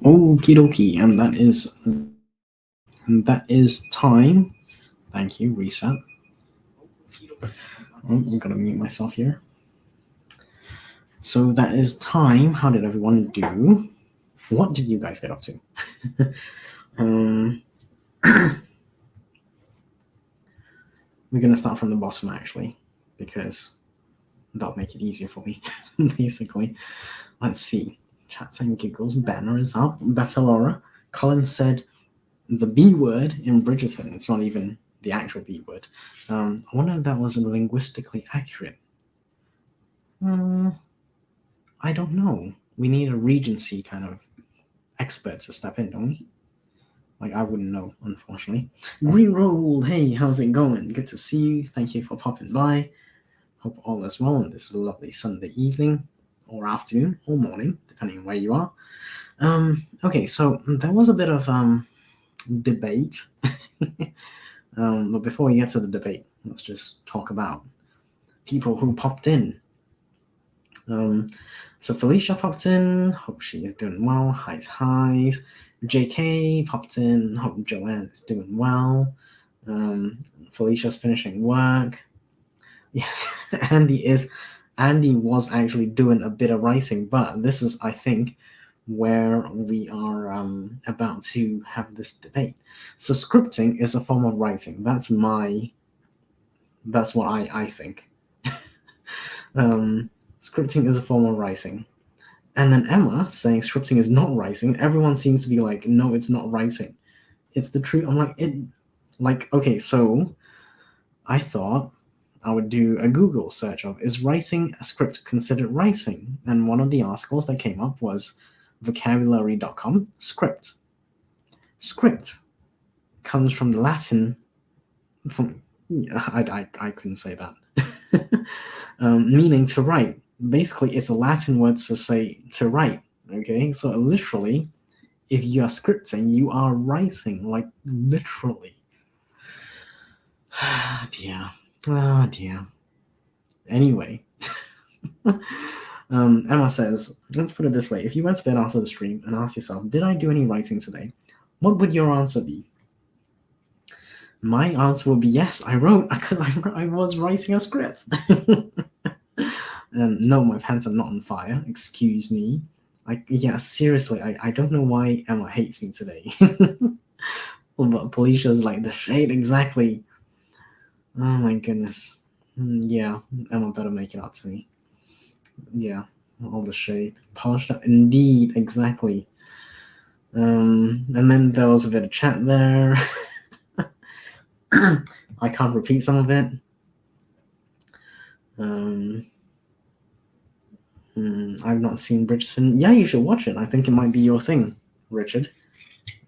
Okie dokie, and that is time. Thank you. Reset. I'm gonna mute myself here. So that is time. How did everyone do? What did you guys get up to? um, we're gonna start from the bottom actually, because that'll make it easier for me. Basically, let's see. Chats and giggles. Banner is up. Better Laura. Colin said the B word in Bridgerton. It's not even the actual B word. I wonder if that was linguistically accurate. I don't know. We need a Regency kind of expert to step in, don't we? Like, I wouldn't know, unfortunately. Green Roll, hey, how's it going? Good to see you. Thank you for popping by. Hope all is well on this lovely Sunday evening, or afternoon, or morning, depending on where you are. Okay, so there was a bit of debate. But before we get to the debate, let's just talk about people who popped in. So Felicia popped in. Hope she is doing well. Highs. JK popped in. Hope Joanne is doing well. Felicia's finishing work. Yeah, Andy was actually doing a bit of writing, but this is, I think, where we are about to have this debate. So scripting is a form of writing. That's what I think. Scripting is a form of writing. And then Emma saying scripting is not writing. Everyone seems to be like, no, it's not writing. It's the truth. I'm like, okay, so I thought I would do a Google search of, is writing a script considered writing? And one of the articles that came up was vocabulary.com, script. Script comes from the Latin, I couldn't say that, meaning to write. Basically, it's a Latin word to say to write, okay? So literally, if you are scripting, you are writing, like literally. Oh dear. Anyway, Emma says, let's put it this way. If you went to bed after the stream and asked yourself, did I do any writing today? What would your answer be? My answer would be yes, I wrote, because I was writing a script. No, my pants are not on fire. Excuse me. Seriously, I don't know why Emma hates me today. But Felicia's like, the shade, exactly. Oh my goodness. Yeah, Emma better make it out to me. Yeah, all the shade. Polished up, indeed, exactly. And then there was a bit of chat there. I can't repeat some of it. I've not seen Bridgerton. Yeah, you should watch it. I think it might be your thing, Richard.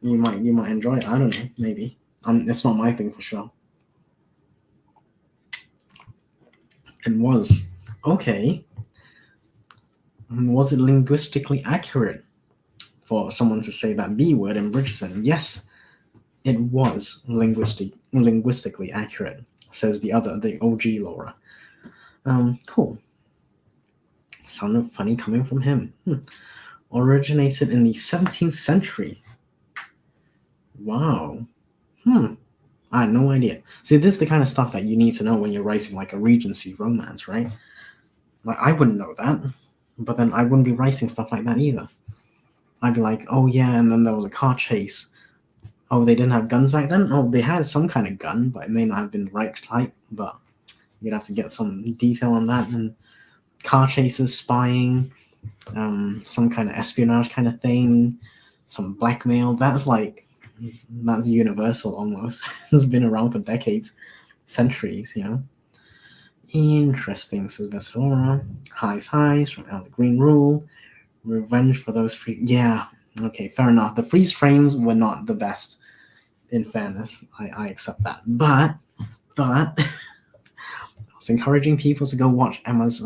You might enjoy it. I don't know, maybe. It's not my thing for sure. It was. Okay. Was it linguistically accurate for someone to say that B word in Bridgerton? Yes, it was linguistically accurate, says the OG Laura. Cool. Sounded funny coming from him. Originated in the 17th century. Wow. I had no idea. See, this is the kind of stuff that you need to know when you're writing like a Regency romance, right? Like, I wouldn't know that, but then I wouldn't be writing stuff like that either. I'd be like, oh yeah, and then there was a car chase. Oh, they didn't have guns back then? Oh, they had some kind of gun, but it may not have been the right type, but you'd have to get some detail on that. And car chases, spying, some kind of espionage kind of thing, some blackmail. That's universal almost. It's been around for decades, centuries, you know. Interesting, says Barcelona. Highs from Elder Green Rule. Revenge for those free. Yeah, okay, fair enough. The freeze frames were not the best, in fairness. I accept that. But I was encouraging people to go watch Emma's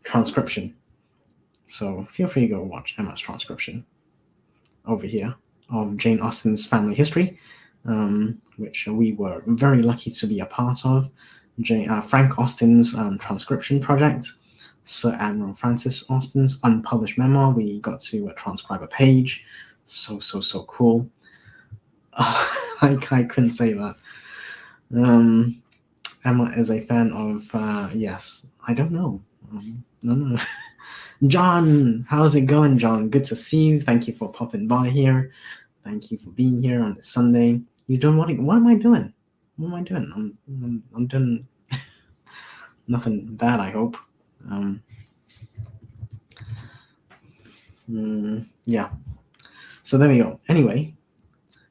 transcription. So feel free to go watch Emma's transcription over here of Jane Austen's family history, which we were very lucky to be a part of. Frank Austen's transcription project Sir Admiral Francis Austen's unpublished memoir. We got to transcribe a page. So cool. I couldn't say that. Emma is a fan of, yes, I don't know. No. John, how's it going, John? Good to see you. Thank you for popping by here. Thank you for being here on this Sunday. You doing what am I doing? What am I doing? I'm doing nothing bad, I hope. Yeah. So there we go. Anyway,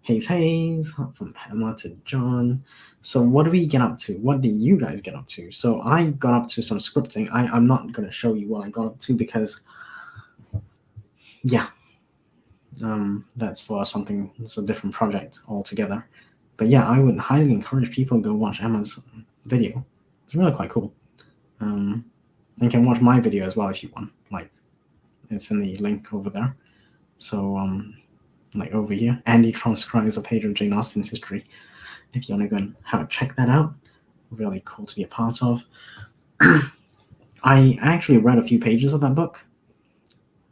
Hayes, from Pamela to John. So what do we get up to? What do you guys get up to? So I got up to some scripting. I'm not going to show you what I got up to because, yeah, that's for something, it's a different project altogether. But yeah, I would highly encourage people to go watch Emma's video. It's really quite cool. And you can watch my video as well if you want. Like, it's in the link over there. So, like over here, Andy transcribes a page of Jane Austen's history. If you want to go and have a check that out, really cool to be a part of. I actually read a few pages of that book.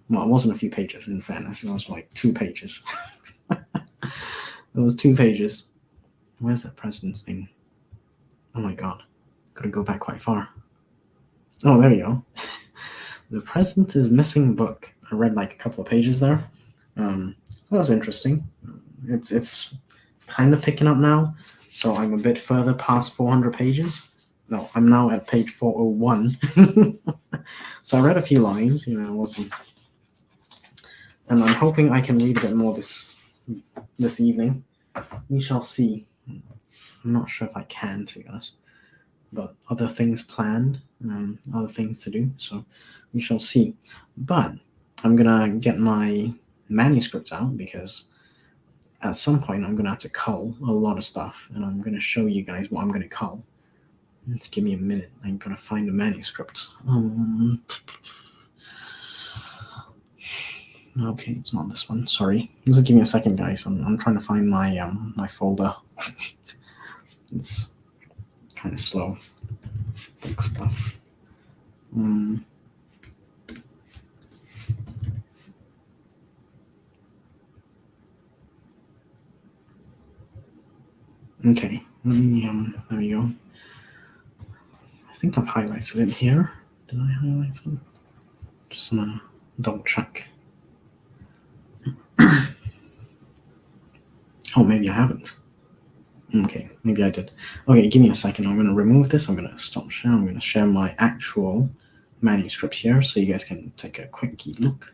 Well, it wasn't a few pages, in fairness. It was like 2 pages. It was 2 pages. Where's that president's thing? Oh my god. Gotta go back quite far. Oh, there you go. The President is Missing book. I read like a couple of pages there. That was interesting. It's kind of picking up now. So I'm a bit further past 400 pages. No, I'm now at page 401. So I read a few lines, wasn't. And I'm hoping I can read a bit more this evening. We shall see. I'm not sure if I can, to be honest. But other things planned, other things to do. So we shall see. But I'm going to get my manuscripts out because at some point I'm going to have to cull a lot of stuff. And I'm going to show you guys what I'm going to cull. Just give me a minute. I'm going to find the manuscript. Okay, it's not this one. Sorry. Just give me a second, guys. I'm trying to find my my folder. It's kind of slow. Book stuff. Okay. Let me there we go. I think I've highlighted it here. Did I highlight it? Just gonna double check. Oh, maybe I haven't. Okay, maybe I did. Okay, give me a second. I'm going to remove this. I'm going to stop sharing. I'm going to share my actual manuscript here so you guys can take a quick look.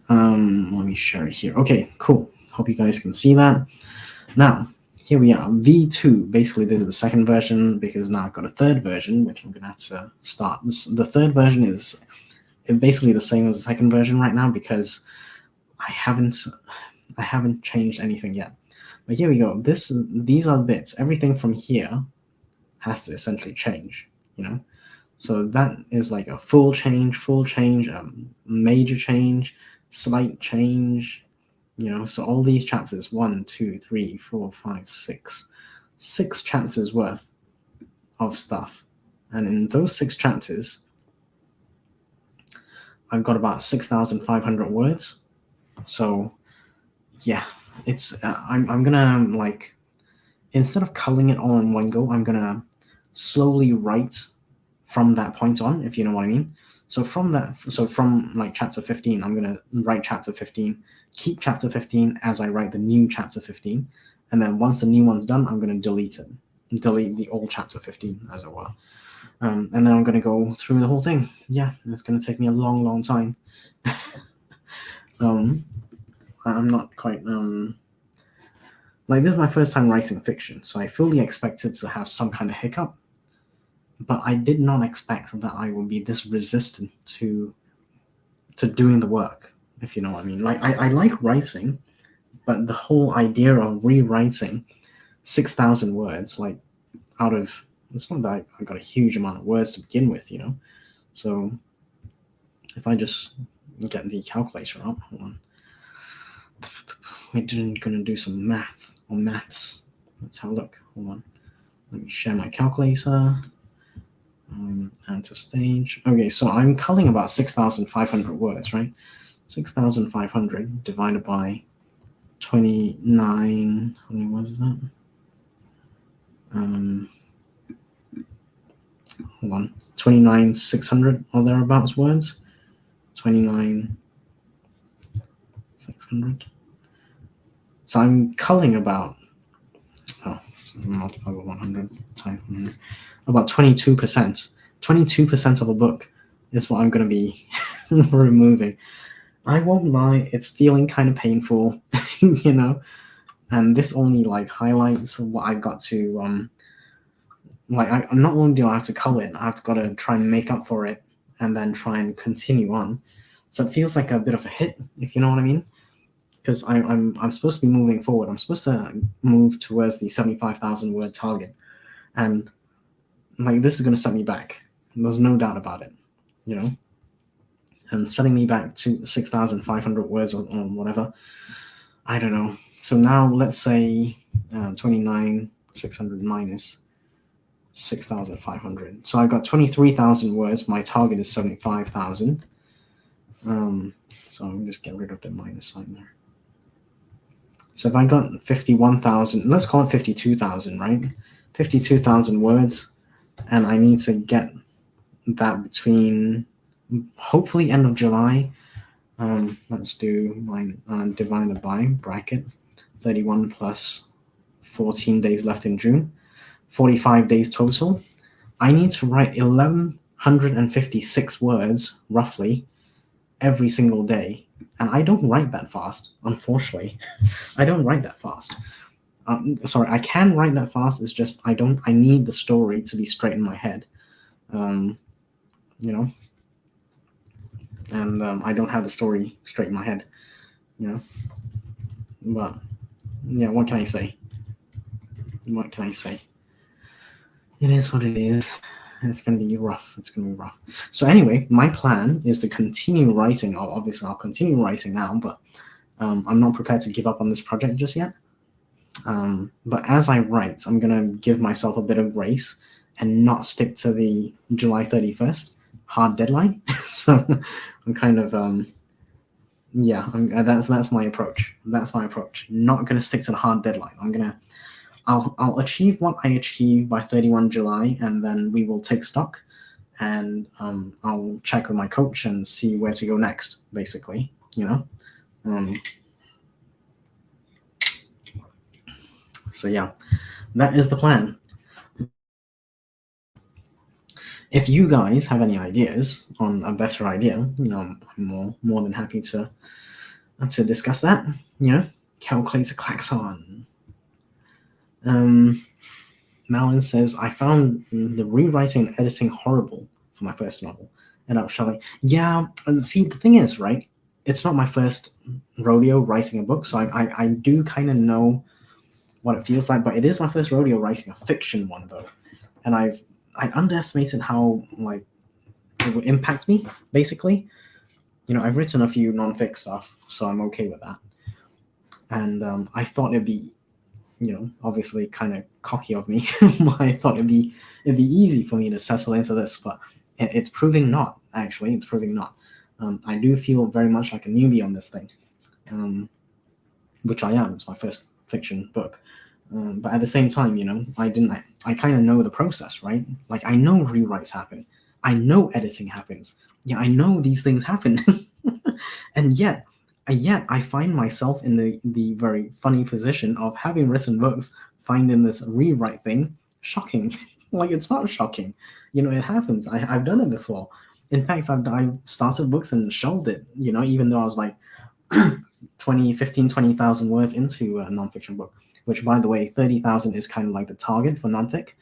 Let me share it here. Okay, cool. Hope you guys can see that. Now, here we are. V2. Basically, this is the second version because now I've got a third version, which I'm going to have to start. The third version is basically the same as the second version right now because I haven't changed anything yet. But here we go. These are bits. Everything from here has to essentially change, So that is like a full change, major change, slight change, So all these chapters, 1, 2, 3, 4, 5, 6. 6 chapters worth of stuff. And in those 6 chapters, I've got about 6,500 words. So, yeah. It's I'm gonna like instead of culling it all in one go, I'm gonna slowly write from that point on, if you know what I mean. So from like chapter 15, I'm gonna write chapter 15, keep chapter 15 as I write the new chapter 15, and then once the new one's done, I'm gonna delete the old chapter 15, as it were. And then I'm gonna go through the whole thing. Yeah, it's gonna take me a long time. I'm not quite like this is my first time writing fiction, so I fully expected to have some kind of hiccup, but I did not expect that I would be this resistant to doing the work, if you know what I mean. Like I like writing, but the whole idea of rewriting 6,000 words, like out of it's not that I got a huge amount of words to begin with, So if I just get the calculator up, hold on. We're gonna do some maths. Let's have a look. Hold on. Let me share my calculator. Enter stage. Okay, so I'm culling about 6,500 words, right? 6,500 divided by 29. How many words is that? Hold on. 29,600 or thereabouts words. 29,600. So I'm culling about, multiply by 100 times 100, about 22%. 22% of a book is what I'm going to be removing. I won't lie, it's feeling kind of painful, you know, and this only like highlights what I got to, like, I not only do I have to cull it, I've got to try and make up for it and then try and continue on. So it feels like a bit of a hit, if you know what I mean. Because I'm supposed to be moving forward. I'm supposed to move towards the 75,000 word target, and like this is going to set me back. There's no doubt about it, you know. And setting me back to 6,500 words or whatever. I don't know. So now let's say 29,600 minus 6,500. So I got 23,000 words. My target is 75,000. So I'm just get rid of the minus sign there. So if I got 51,000, let's call it 52,000, right? 52,000 words, and I need to get that between hopefully end of July. Let's do mine divided by bracket 31 plus 14 days left in June, 45 days total. I need to write 1,156 words roughly every single day. And I don't write that fast, unfortunately. I don't write that fast. Sorry, I can write that fast. It's just I need the story to be straight in my head. You know, and I don't have the story straight in my head. You know, but yeah, what can I say? What can I say? It is what it is. It's going to be rough. It's going to be rough. So anyway, my plan is to continue writing. Obviously, I'll continue writing now, but I'm not prepared to give up on this project just yet. But as I write, I'm going to give myself a bit of grace and not stick to the July 31st hard deadline. So I'm kind of, that's my approach. That's my approach. Not going to stick to the hard deadline. I'll achieve what I achieve by 31 July, and then we will take stock, and I'll check with my coach and see where to go next, basically, you know. So yeah, that is the plan. If you guys have any ideas on a better idea, you know, I'm more than happy to discuss that. You know, calculator klaxon. Malin says, I found the rewriting and editing horrible for my first novel. And I'm showing, yeah, and see, the thing is, right, it's not my first rodeo writing a book, so I do kind of know what it feels like, but it is my first rodeo writing a fiction one, though. And I underestimated how, like, it would impact me, basically. You know, I've written a few non-fic stuff, so I'm okay with that. And I thought it'd be, you know, obviously kind of cocky of me, but I thought it'd be easy for me to settle into this, but it's proving not, actually. It's proving not. I do feel very much like a newbie on this thing, which I am. It's my first fiction book. But at the same time, you know, I kind of know the process, right? Like, I know rewrites happen. I know editing happens. Yeah, I know these things happen. And yet I find myself in the very funny position of having written books, finding this rewrite thing shocking. Like, it's not shocking. You know, it happens. I've done it before. In fact, I've started books and shelved it, you know, even though I was like 20,000 words into a nonfiction book, which, by the way, 30,000 is kind of like the target for nonfic.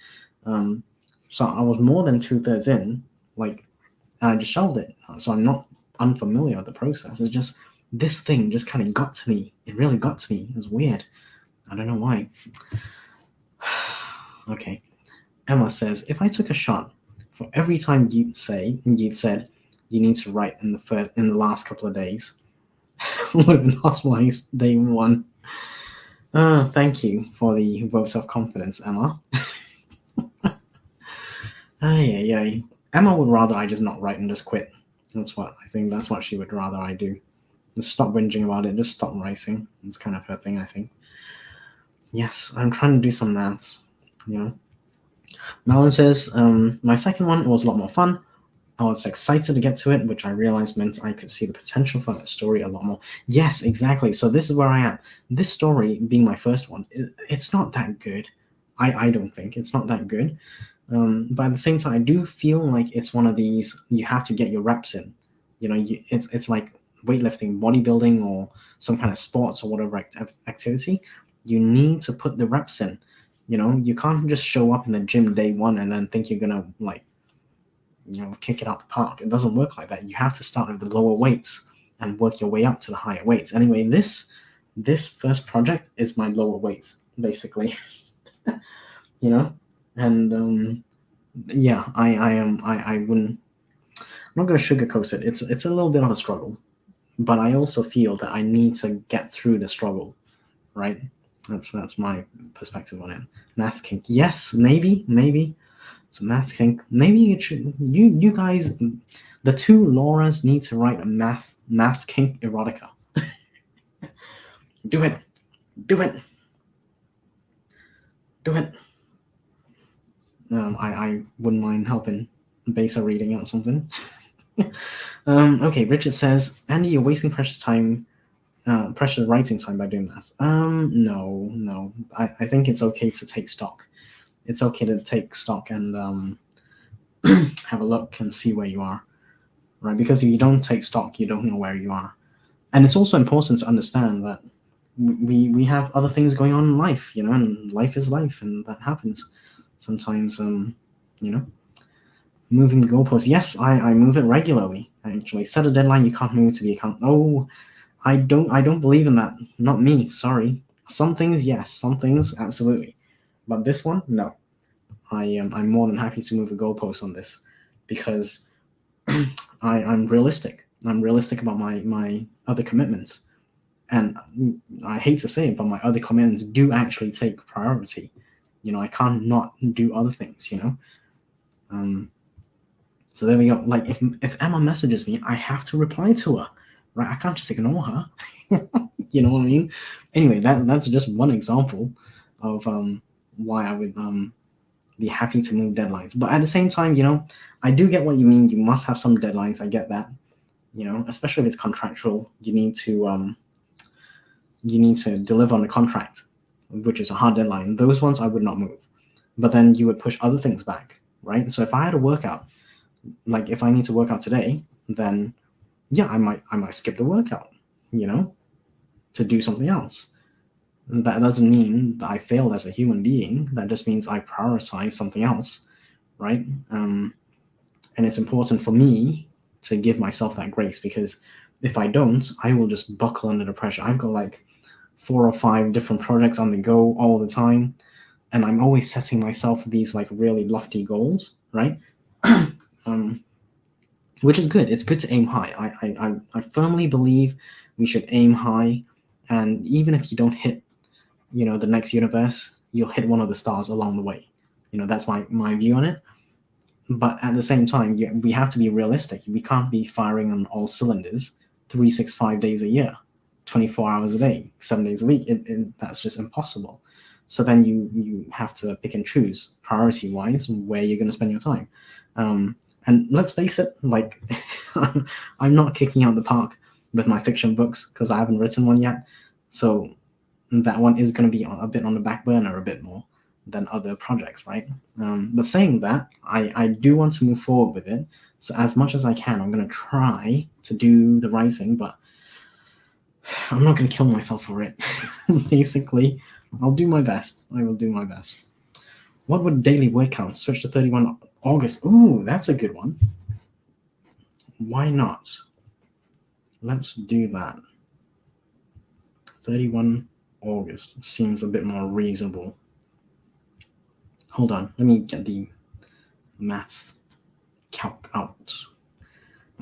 So I was more than 2/3 in, like, and I just shelved it. So I'm not unfamiliar with the process. It's just, this thing just kind of got to me. It really got to me. It was weird. I don't know why. Okay. Emma says, if I took a shot for every time you'd said you need to write in the last couple of days, would have been hospitalized day one. Thank you for the vote of confidence, Emma. Yeah. Emma would rather I just not write and just quit. I think that's what she would rather I do. Just stop whinging about it, just stop writing. It's kind of her thing, I think. Yes, I'm trying to do some maths, you know. Malin says, my second one, it was a lot more fun. I was excited to get to it, which I realized meant I could see the potential for that story a lot more. Yes, exactly. So this is where I am. This story, being my first one, it's not that good. I don't think it's not that good. But at the same time, I do feel like it's one of these you have to get your reps in. It's like weightlifting, bodybuilding, or some kind of sports or whatever activity. You need to put the reps in. You can't just show up in the gym day one and then think you're gonna kick it out the park. It doesn't work like that. You have to start with the lower weights and work your way up to the higher weights. Anyway, this first project is my lower weights basically. you know, and yeah, I wouldn't. I'm not gonna sugarcoat it. It's a little bit of a struggle, but I also feel that I need to get through the struggle, right? That's my perspective on it. Math kink, yes, maybe. So math kink, maybe you guys, the two Lauras need to write a math kink erotica. Do it, do it, do it. I wouldn't mind helping Besa reading out something. Okay, Richard says, Andy, you're wasting precious writing time by doing that. No. I think it's okay to take stock. It's okay to take stock and have a look and see where you are, right? Because if you don't take stock, you don't know where you are. And it's also important to understand that we have other things going on in life, and life is life, and that happens sometimes. Moving the goalposts. Yes, I move it regularly. I actually set a deadline. You can't move to the account. Oh, I don't believe in that. Not me. Sorry. Some things, yes. Some things, absolutely. But this one, no. I'm more than happy to move the goalpost on this because I'm realistic. I'm realistic about my other commitments, and I hate to say it, but my other commitments do actually take priority. I can't not do other things. So there we go. Like if Emma messages me, I have to reply to her, right? I can't just ignore her. You know what I mean? Anyway, that's just one example of why I would be happy to move deadlines. But at the same time, I do get what you mean. You must have some deadlines. I get that. Especially if it's contractual, you need to deliver on the contract, which is a hard deadline. Those ones I would not move. But then you would push other things back, right? So if I had a workout, like if I need to work out today, then yeah, I might skip the workout, to do something else. That doesn't mean that I failed as a human being. That just means I prioritize something else, right? And it's important for me to give myself that grace because if I don't, I will just buckle under the pressure. I've got like 4 or 5 different projects on the go all the time, and I'm always setting myself these like really lofty goals, right? Which is good. It's good to aim high. I firmly believe we should aim high, and even if you don't hit, the next universe, you'll hit one of the stars along the way. That's my view on it. But at the same time, we have to be realistic. We can't be firing on all cylinders 365 days a year, 24 hours a day, 7 days a week. That's just impossible. So then you have to pick and choose priority wise where you're going to spend your time. And let's face it, like I'm not kicking out the park with my fiction books because I haven't written one yet. So that one is going to be a bit on the back burner a bit more than other projects, right? But saying that, I do want to move forward with it. So as much as I can, I'm going to try to do the writing, but I'm not going to kill myself for it. Basically, I'll do my best. I will do my best. What would daily word count switch to 31 August? Ooh, that's a good one. Why not? Let's do that. 31 August seems a bit more reasonable. Hold on, let me get the maths calc out.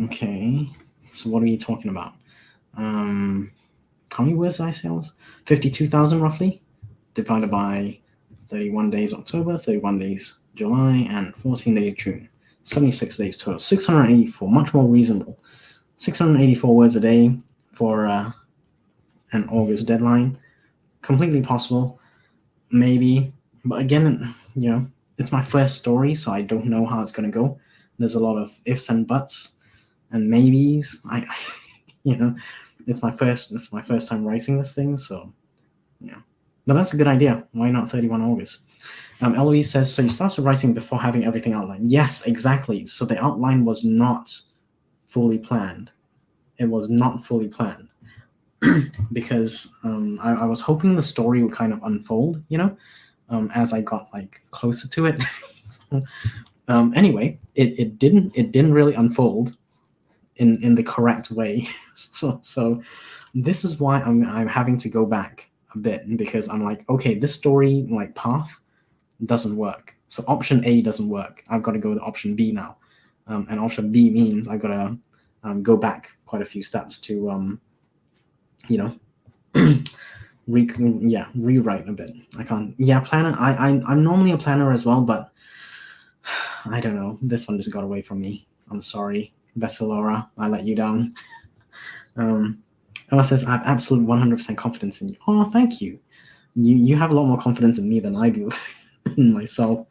Okay, so what are you talking about? How many words did I say? 52,000 roughly, divided by 31 days October, 31 days July, and 14 days June. 76 days total. 684, much more reasonable. 684 words a day for an August deadline. Completely possible, maybe. But again, it's my first story, so I don't know how it's going to go. There's a lot of ifs and buts and maybes. It's my first time writing this thing, so yeah. But that's a good idea. Why not 31 August? Eloise says, so you started writing before having everything outlined. Yes, exactly. So the outline was not fully planned. It was not fully planned because I was hoping the story would kind of unfold, as I got like closer to it. Anyway, it didn't really unfold in the correct way. so this is why I'm having to go back a bit, because I'm like, okay, this story like path doesn't work. So option A doesn't work. I've got to go to option B now, and option B means I've got to go back quite a few steps to rewrite a bit. I can't. Yeah, planner. I'm normally a planner as well, but I don't know. This one just got away from me. I'm sorry, Bessa Laura. I let you down. Emma says, I have absolute 100% confidence in you. Oh, thank you. You have a lot more confidence in me than I do in myself.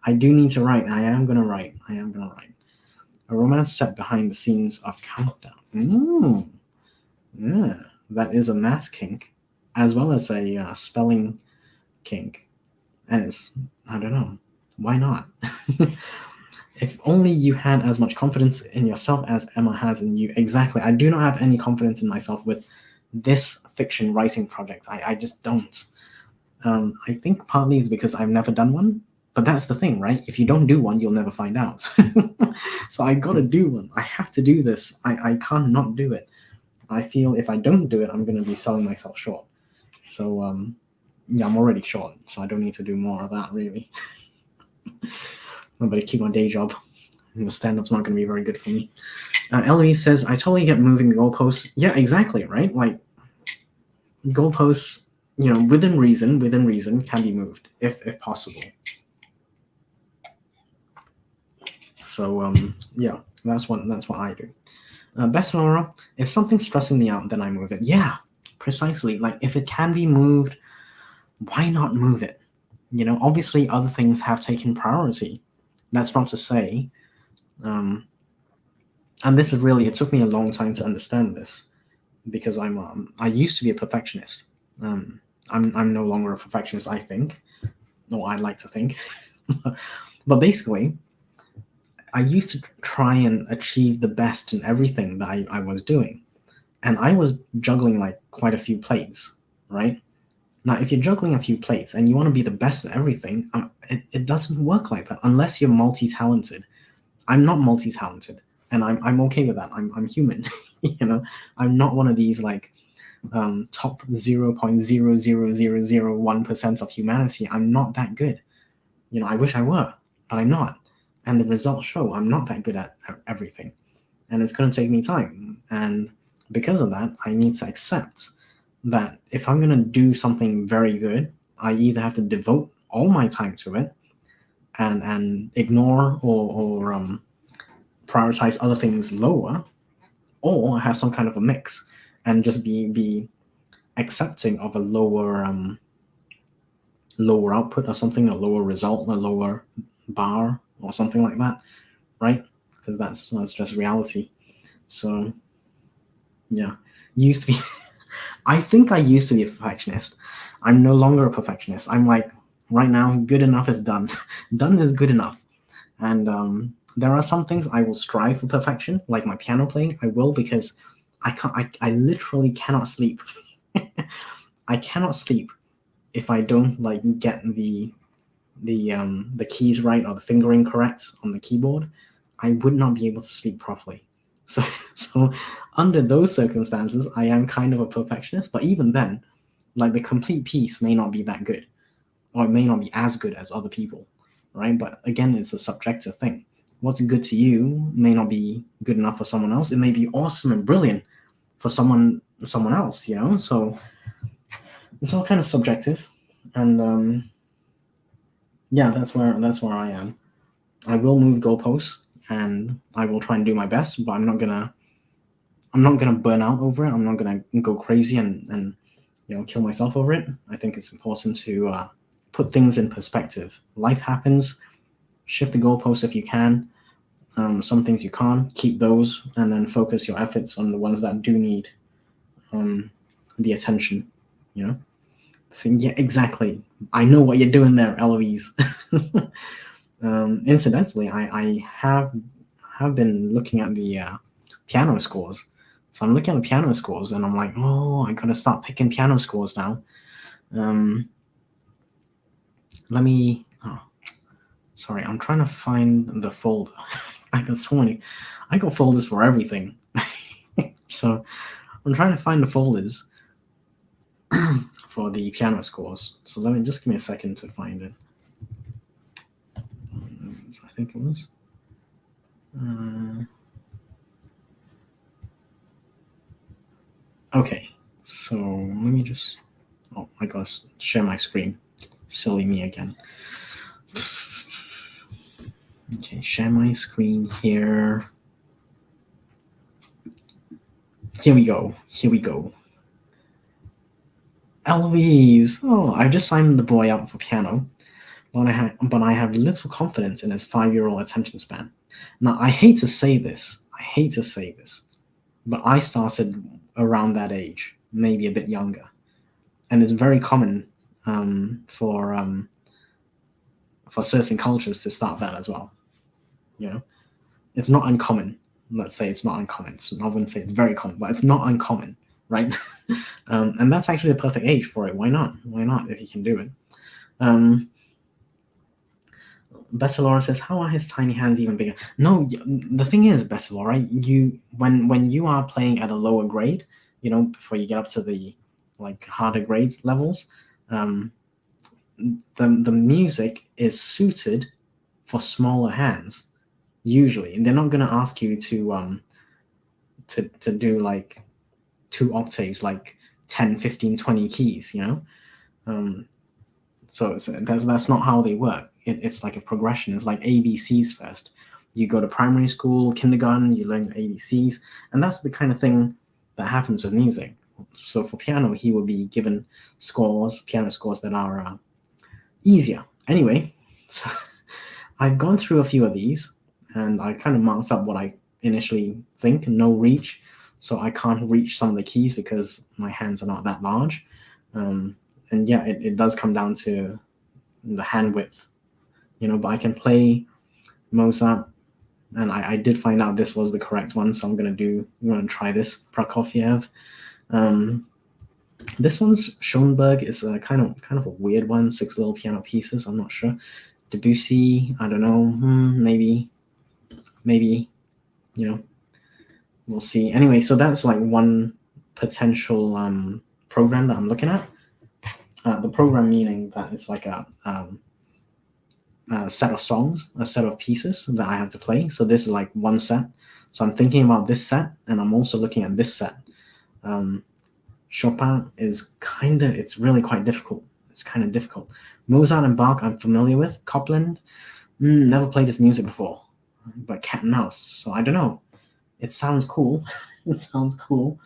I do need to write. I am gonna write. A romance set behind the scenes of Countdown. Yeah, that is a math kink, as well as a spelling kink. And it's, I don't know, why not? If only you had as much confidence in yourself as Emma has in you. Exactly. I do not have any confidence in myself with this fiction writing project. I just don't. I think partly it's because I've never done one. But that's the thing, right? If you don't do one, you'll never find out. So I gotta do one. I have to do this. I can't not do it. I feel if I don't do it, I'm gonna be selling myself short. So yeah, I'm already short, so I don't need to do more of that really. I better keep my day job. And the stand-up's not gonna be very good for me. Eloise says, I totally get moving the goalposts. Yeah, exactly, right? Like goalposts, within reason can be moved if possible. So yeah, that's what I do. Best Laura, if something's stressing me out, then I move it. Yeah, precisely. Like if it can be moved, why not move it? Obviously other things have taken priority. That's not to say, and this is really, it took me a long time to understand this, because I used to be a perfectionist. I'm no longer a perfectionist, I think, or I like to think. But basically, I used to try and achieve the best in everything that I was doing. And I was juggling like quite a few plates, right? Now, if you're juggling a few plates and you want to be the best at everything, it doesn't work like that unless you're multi-talented. I'm not multi-talented, and I'm okay with that. I'm human, I'm not one of these like top 0.00001% of humanity. I'm not that good. I wish I were, but I'm not. And the results show I'm not that good at everything. And it's going to take me time. And because of that, I need to accept that if I'm going to do something very good, I either have to devote all my time to it and ignore or prioritize other things lower, or have some kind of a mix and just be accepting of a lower output or something, a lower result, a lower bar or something like that, right? Because that's just reality. So yeah, used to be I think I used to be a perfectionist. I'm no longer a perfectionist. I'm like, right now, good enough is done. Done is good enough. And there are some things I will strive for perfection, like my piano playing. I will, because I literally cannot sleep. I cannot sleep if I don't like get the keys right or the fingering correct on the keyboard. I would not be able to sleep properly. So under those circumstances, I am kind of a perfectionist. But even then, like the complete piece may not be that good, or it may not be as good as other people, right? But again, it's a subjective thing. What's good to you may not be good enough for someone else. It may be awesome and brilliant for someone else, So it's all kind of subjective, and Yeah, that's where I am. I will move goalposts, and I will try and do my best, but I'm not gonna burn out over it. I'm not gonna go crazy and kill myself over it. I think it's important to put things in perspective. Life happens. Shift the goalposts if you can. Some things you can't, keep those, and then focus your efforts on the ones that do need um, the attention. You know, think, yeah, exactly. I know what you're doing there, Eloise. Incidentally, I have been looking at the piano scores. So I'm looking at the piano scores, and I'm like, oh, I gotta start picking piano scores now. Um, let me. Oh, sorry, I'm trying to find the folder. I got so many. I got folders for everything. So I'm trying to find the folders for the piano scores. So let me just give me a second to find it. I think it was. Okay, so let me just. Oh, I gotta share my screen. Silly me again. Okay, share my screen here. Here we go. Here we go. Eloise! Oh, I just signed the boy up for piano, but I have little confidence in his 5-year-old attention span. Now, I hate to say this. But I started around that age, maybe a bit younger, and it's very common for certain cultures to start that as well. You know, it's not uncommon. Let's say it's not uncommon. So I wouldn't say it's very common, but it's not uncommon, right? And that's actually a perfect age for it. Why not? Why not if you can do it? Um, Bessalora says, "How are his tiny hands even bigger?" No, the thing is, Bessalora, when you are playing at a lower grade, before you get up to the like harder grades levels, um, the music is suited for smaller hands. Usually, and they're not going to ask you to do like 2 octaves, like 10, 15, 20 keys. Um, So that's not how they work. It's like a progression. It's like ABCs first. You go to primary school, kindergarten, you learn your ABCs, and that's the kind of thing that happens with music. So for piano, he will be given piano scores that are easier. Anyway, so I've gone through a few of these, and I kind of marked up what I initially think. No reach, so I can't reach some of the keys because my hands are not that large. And yeah, it does come down to the hand width, but I can play Mozart, and I did find out this was the correct one, so I'm gonna try this Prokofiev. Um, this one's Schoenberg. It's a kind of a weird one, 6 little piano pieces. I'm not sure. Debussy, I don't know. Maybe, we'll see. Anyway, so that's like one potential program that I'm looking at. The program meaning that it's like a set of songs, a set of pieces that I have to play. So this is like one set. So I'm thinking about this set, and I'm also looking at this set. Chopin is it's really quite difficult. It's kind of difficult. Mozart and Bach I'm familiar with. Copland, never played this music before. But Cat and Mouse, so I don't know. It sounds cool. It sounds cool.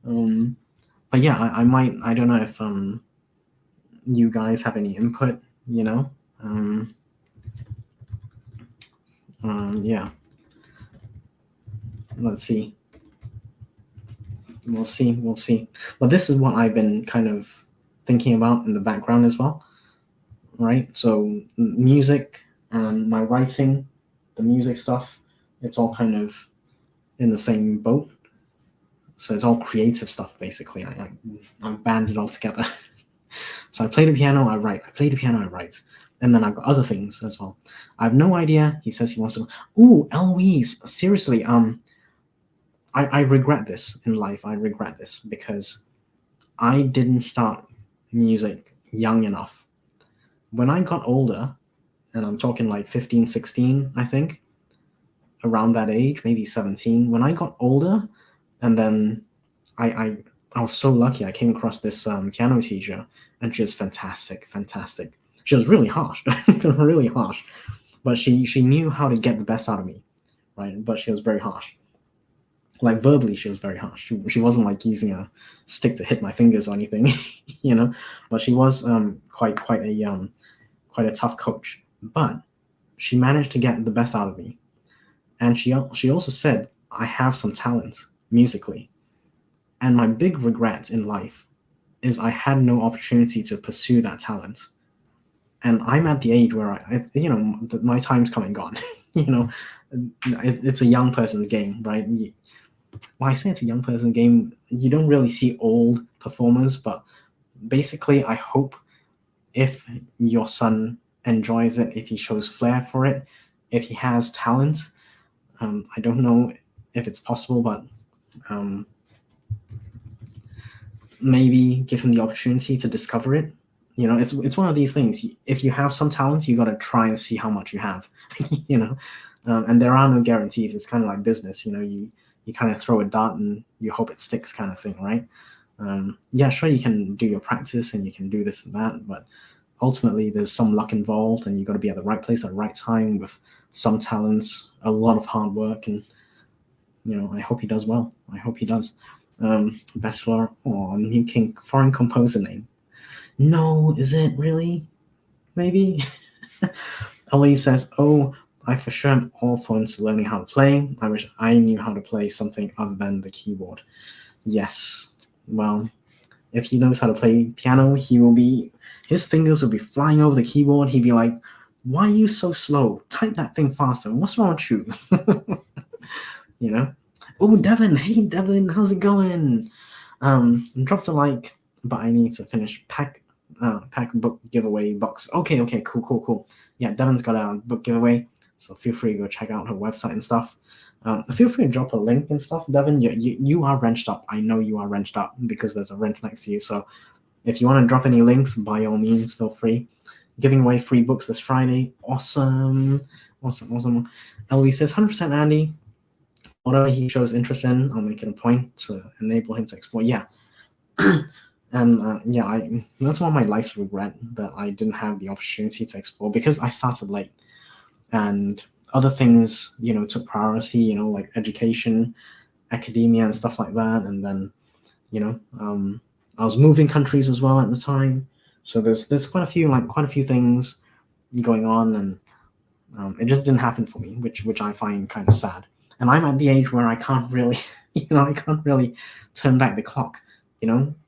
But yeah, I don't know if you guys have any input, yeah. Let's see. We'll see. But this is what I've been kind of thinking about in the background as well, right? So music and my writing, the music stuff, it's all kind of in the same boat. So it's all creative stuff basically. I band it all together. So I play the piano, I write. I play the piano, I write. And then I've got other things as well. I have no idea. He says he wants to. Ooh, Eloise, seriously, I regret this in life. I regret this because I didn't start music young enough. When I got older, and I'm talking like 15, 16, I think, around that age, maybe 17, when I got older, and then I, I was so lucky I came across this piano teacher, and she was fantastic, fantastic. She was really harsh, really harsh. But she knew how to get the best out of me, right? But she was very harsh. Like verbally, she was very harsh. She wasn't like using a stick to hit my fingers or anything, you know. But she was quite a tough coach. But she managed to get the best out of me, and she also said I have some talents musically, and my big regret in life is I had no opportunity to pursue that talent. And I'm at the age where my time's come and gone. you know, it's a young person's game, right? When I say it's a young person's game, you don't really see old performers, but basically, I hope if your son enjoys it, if he shows flair for it, if he has talent, I don't know if it's possible, but um, maybe give him the opportunity to discover it. It's one of these things. If you have some talent, you got to try and see how much you have. you know, and there are no guarantees. It's kind of like business. You kind of throw a dart and you hope it sticks, kind of thing, right? Yeah, sure, you can do your practice and you can do this and that, but ultimately there's some luck involved, and you got to be at the right place at the right time with some talents, a lot of hard work, and I hope he does well. I hope he does. Best for new king foreign composer name. No, is it really? Maybe. Ellie says, "Oh, I for sure am all for into learning how to play. I wish I knew how to play something other than the keyboard." Yes. Well, if he knows how to play piano, his fingers will be flying over the keyboard. He'd be like, "Why are you so slow? Type that thing faster. What's wrong with you?" you know? Oh, Devin. Hey, Devin. How's it going? Dropped a like, but I need to finish pack book giveaway box. Okay, cool. Yeah, Devon's got a book giveaway, so feel free to go check out her website and stuff. Feel free to drop a link and stuff. Devon, you are wrenched up. I know you are wrenched up because there's a wrench next to you. So if you want to drop any links, by all means, feel free. Giving away free books this Friday. Awesome. Ellie says 100% Andy. Whatever he shows interest in, I'll make it a point to enable him to explore. Yeah. And that's one of my life's regret, that I didn't have the opportunity to explore because I started late, and other things took priority, like education, academia, and stuff like that. And then I was moving countries as well at the time, so there's quite a few things going on, and it just didn't happen for me, which I find kind of sad. And I'm at the age where I can't really turn back the clock.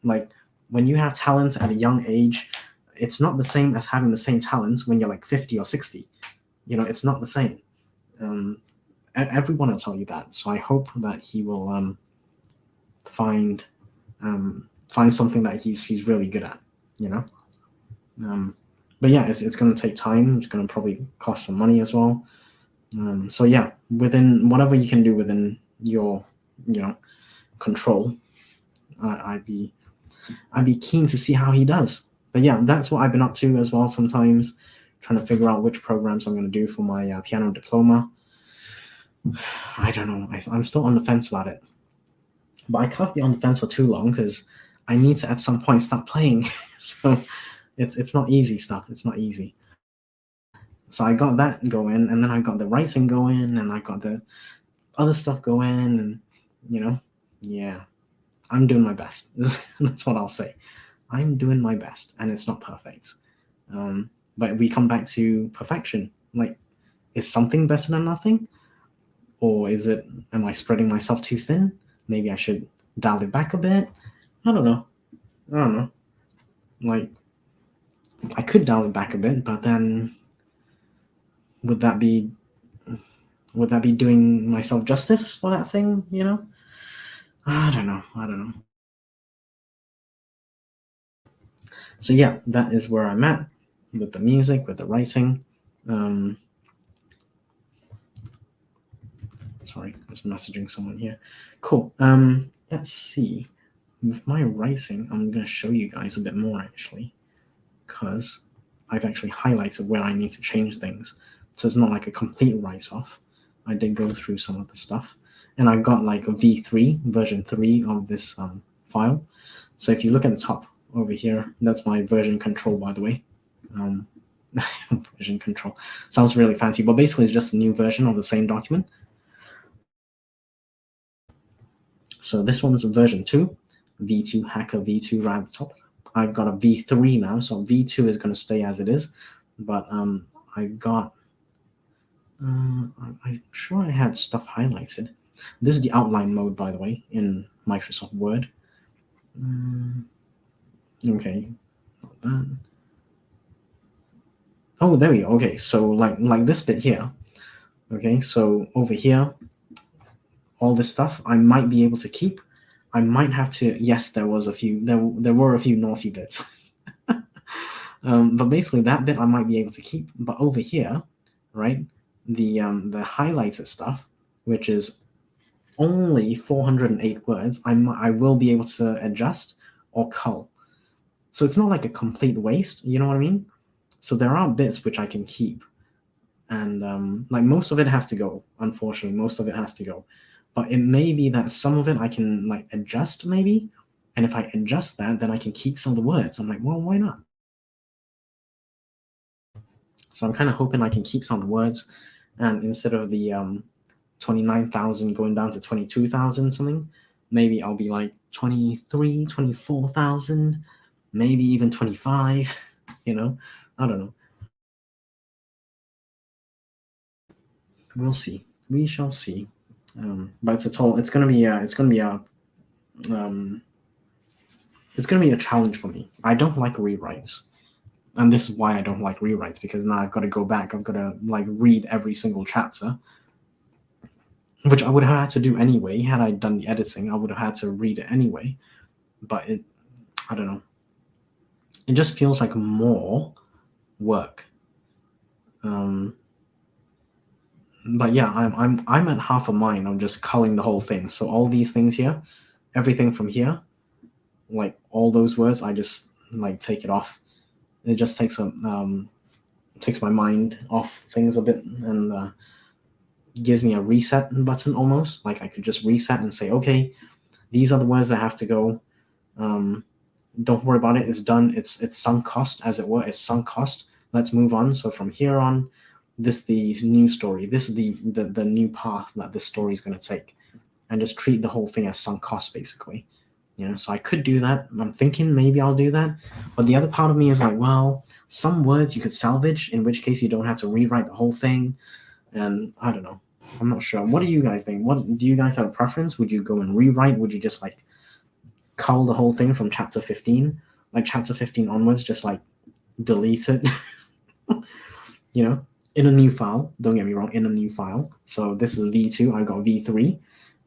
Like, when you have talent at a young age, it's not the same as having the same talent when you're like 50 or 60. It's not the same. Everyone will tell you that. So I hope that he will find something that he's really good at. But yeah, it's going to take time. It's going to probably cost some money as well. So yeah, within whatever you can do within your control, I'd be keen to see how he does. But yeah, that's what I've been up to as well sometimes, trying to figure out which programs I'm going to do for my piano diploma. I don't know. I'm still on the fence about it. But I can't be on the fence for too long because I need to at some point start playing. So it's not easy stuff. It's not easy. So I got that going, and then I got the writing going, and I got the other stuff going, and yeah. I'm doing my best. That's what I'll say. I'm doing my best, and it's not perfect. But we come back to perfection. Like, is something better than nothing? Or am I spreading myself too thin? Maybe I should dial it back a bit. I don't know. Like, I could dial it back a bit, but then would that be doing myself justice for that thing? I don't know. So yeah, that is where I'm at with the music, with the writing. Sorry, I was messaging someone here. Cool. Let's see. With my writing, I'm going to show you guys a bit more actually, because I've actually highlighted where I need to change things. So it's not like a complete write-off. I did go through some of the stuff, and I've got like a V3, version 3 of this file. So if you look at the top over here, that's my version control, by the way. version control sounds really fancy, but basically it's just a new version of the same document. So this one's version 2, V2 Hacker V2 right at the top. I've got a V3 now, so V2 is going to stay as it is, but I got I'm sure I had stuff highlighted. This is the outline mode, by the way, in Microsoft Word. Okay, not that. Oh, there we go. Okay, so like this bit here. Okay, so over here, all this stuff I might be able to keep. I might have to. Yes, there was a few. There were a few naughty bits. But basically that bit I might be able to keep. But over here, right, the highlighted stuff, which is only 408 words, I will be able to adjust or cull. So it's not like a complete waste, you know what I mean? So there are bits which I can keep, and like most of it has to go. Unfortunately, most of it has to go. But it may be that some of it I can like adjust maybe, and if I adjust that, then I can keep some of the words. I'm like, well, why not? So I'm kind of hoping I can keep some of the words, and instead of the 29,000 going down to 22,000 something, maybe I'll be like 23, 24,000, maybe even 25. You know, I don't know. We'll see. We shall see. But it's gonna be um, it's gonna be a challenge for me. I don't like rewrites, and this is why I don't like rewrites, because now I've got to go back. I've got to like read every single chapter, which I would have had to do anyway. Had I done the editing, I would have had to read it anyway. But I don't know. It just feels like more work. But yeah, I'm at half a mind on just culling the whole thing. So all these things here, everything from here, like all those words, I just like take it off. It just takes my mind off things a bit, and gives me a reset button almost. Like I could just reset and say, okay, these are the words that have to go. Don't worry about it. It's done. It's sunk cost, as it were. It's sunk cost. Let's move on. So from here on, this the new story. This is the new path that this story is going to take, and just treat the whole thing as sunk cost, basically. So I could do that. I'm thinking maybe I'll do that. But the other part of me is like, well, some words you could salvage, in which case you don't have to rewrite the whole thing. And I don't know. I'm not sure. What do you guys think? What do you guys have a preference? Would you go and rewrite? Would you just like cull the whole thing from chapter 15? Like chapter 15 onwards, just like delete it, in a new file. Don't get me wrong, in a new file. So this is V2. I got V3.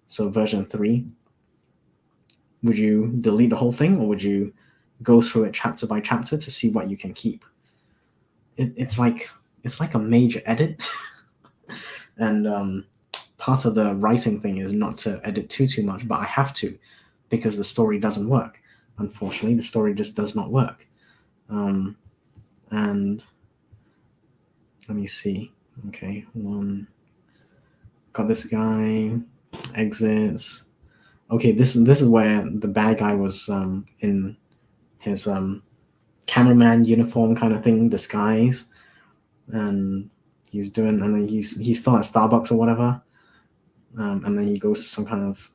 So version 3. Would you delete the whole thing, or would you go through it chapter by chapter to see what you can keep? It's like a major edit. And part of the writing thing is not to edit too much, but I have to, because the story doesn't work. Unfortunately, the story just does not work. And let me see. Okay, got this guy, exits. Okay, this is where the bad guy was in his cameraman uniform kind of thing, disguise, and and then he's still at Starbucks or whatever, and then he goes to some kind of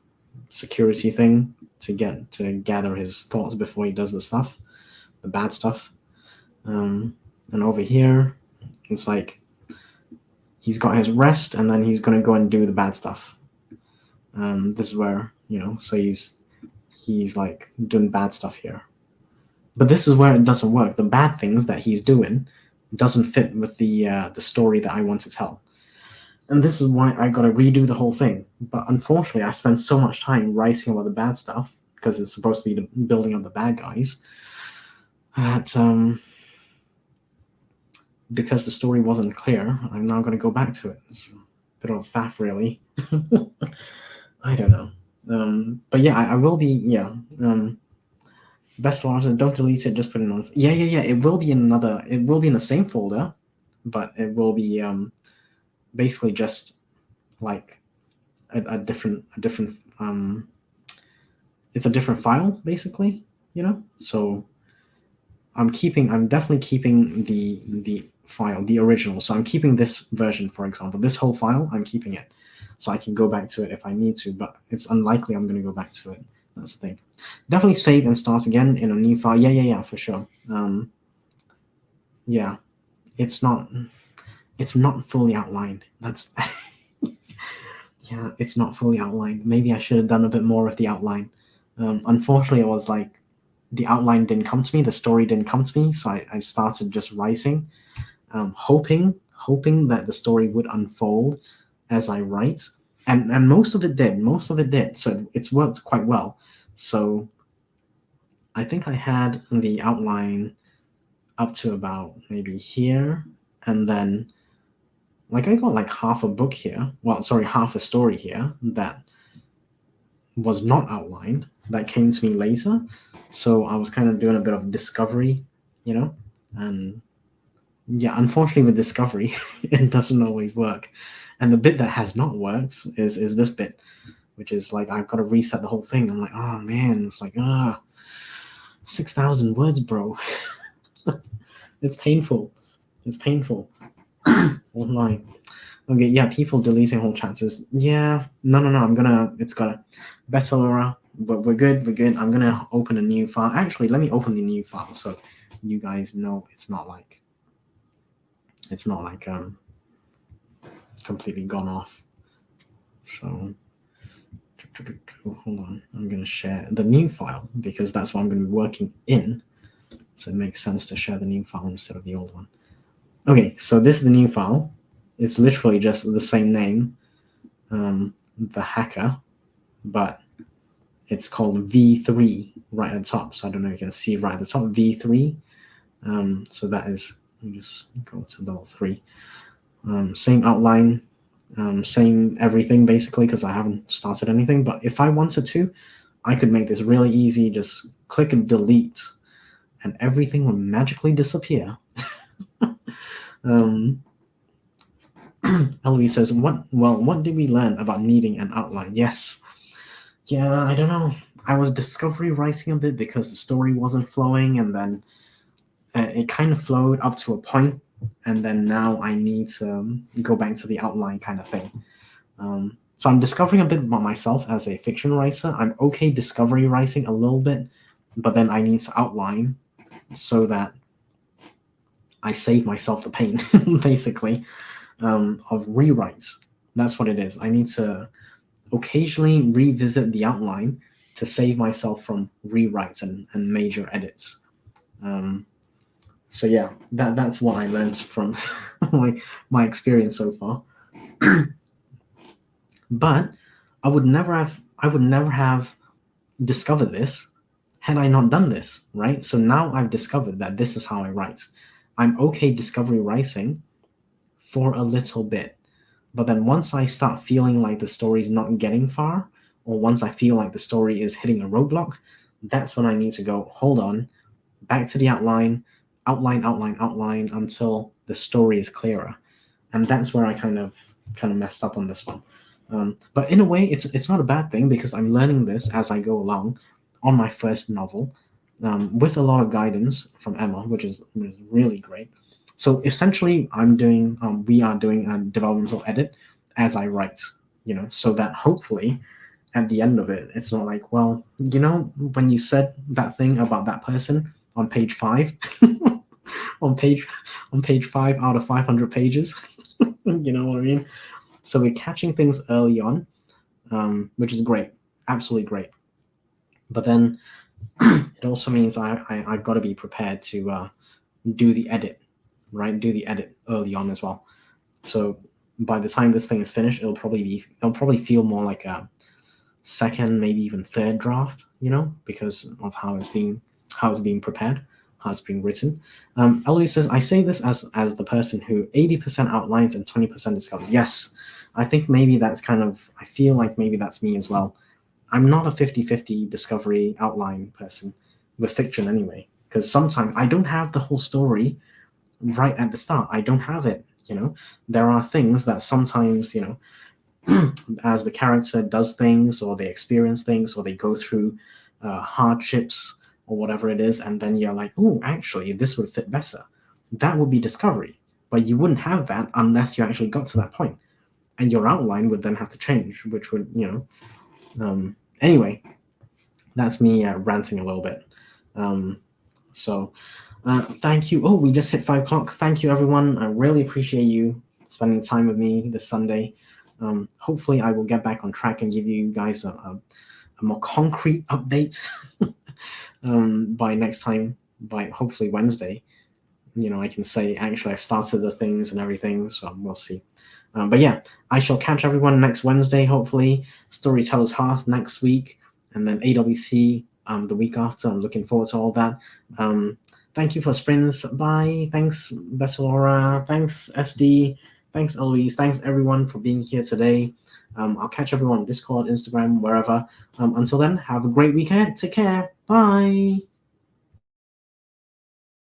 security thing to gather his thoughts before he does the bad stuff. And over here, it's like he's got his rest, and then he's gonna go and do the bad stuff. This is where so he's like doing bad stuff here. But this is where it doesn't work. The bad things that he's doing doesn't fit with the story that I want to tell. And this is why I got to redo the whole thing. But unfortunately, I spent so much time writing about the bad stuff, because it's supposed to be the building of the bad guys, that because the story wasn't clear, I'm now going to go back to it. It's a bit of a faff, really. I don't know. But yeah, I will be, best of all, don't delete it, just put it on. Yeah. It will be in the same folder, but it will be basically just like a different it's a different file, basically. So I'm definitely keeping the file, the original. So I'm keeping this version, for example, this whole file, I'm keeping it. So I can go back to it if I need to, but it's unlikely I'm going to go back to it. That's the thing. Definitely save and start again in a new file. Yeah, for sure. Yeah, it's not fully outlined. That's yeah, it's not fully outlined. Maybe I should have done a bit more of the outline. Unfortunately, it was like the outline didn't come to me, the story didn't come to me, so I started just writing, hoping that the story would unfold as I write, and most of it did. So it's worked quite well. So I think I had the outline up to about maybe here, and then like I got like half a book here. Well, sorry, half a story here that was not outlined, that came to me later. So I was kind of doing a bit of discovery, and yeah, unfortunately with discovery, it doesn't always work. And the bit that has not worked is this bit, which is like I've got to reset the whole thing. I'm like, oh man, it's like 6,000 words, bro. It's painful. It's painful. Online. Okay, yeah, people deleting whole chats is no, it's gotta bestseller, but we're good. I'm gonna open a new file. Actually, let me open the new file so you guys know it's not like completely gone off. So hold on, I'm gonna share the new file because that's what I'm gonna be working in. So it makes sense to share the new file instead of the old one. Okay, so this is the new file. It's literally just the same name, the hacker, but it's called V3 right at the top. So I don't know if you can see right at the top, V3. So that is, let me just go to level 3. Same outline, same everything basically, because I haven't started anything. But if I wanted to, I could make this really easy. Just click and delete, and everything would magically disappear. Elvie says, what did we learn about needing an outline? Yes. Yeah, I don't know. I was discovery writing a bit because the story wasn't flowing, and then it kind of flowed up to a point, and then now I need to go back to the outline kind of thing. So I'm discovering a bit about myself as a fiction writer. I'm okay discovery writing a little bit, but then I need to outline so that I save myself the pain, basically, of rewrites. That's what it is. I need to occasionally revisit the outline to save myself from rewrites and major edits. So yeah, that's what I learned from my experience so far. But I would never have discovered this had I not done this, right? So now I've discovered that this is how I write. I'm okay discovery writing for a little bit. But then once I start feeling like the story's not getting far, or once I feel like the story is hitting a roadblock, that's when I need to go, hold on, back to the outline until the story is clearer. And that's where I kind of messed up on this one. But in a way, it's not a bad thing because I'm learning this as I go along on my first novel, with a lot of guidance from Emma, which is really great. So essentially, we are doing a developmental edit as I write, so that hopefully at the end of it, it's not like, well, when you said that thing about that person on page 5, on page 5 out of 500 pages, you know what I mean? So we're catching things early on, which is great, absolutely great. But then it also means I've got to be prepared to do the edit, right? Do the edit early on as well. So by the time this thing is finished, it'll probably feel more like a second, maybe even third draft, because of how it's being prepared, how it's being written. Ellie says, I say this as the person who 80% outlines and 20% discovers. Yes, I think maybe that's I feel like maybe that's me as well. I'm not a 50-50 discovery outline person with fiction anyway, because sometimes I don't have the whole story right at the start. I don't have it, There are things that sometimes, as the character does things, or they experience things, or they go through hardships or whatever it is, and then you're like, oh, actually, this would fit better. That would be discovery. But you wouldn't have that unless you actually got to that point, and your outline would then have to change, which would, anyway, that's me ranting a little bit. So thank you. Oh, we just hit 5 o'clock. Thank you, everyone. I really appreciate you spending time with me this Sunday. Hopefully, I will get back on track and give you guys a more concrete update by next time, by hopefully Wednesday. I can say actually I've started the things and everything, so we'll see. But yeah, I shall catch everyone next Wednesday, hopefully. Storyteller's Hearth next week, and then AWC the week after. I'm looking forward to all that. Thank you for sprints. Bye. Thanks, Better Laura. Thanks, SD. Thanks, Eloise. Thanks, everyone, for being here today. I'll catch everyone on Discord, Instagram, wherever. Until then, have a great weekend. Take care. Bye.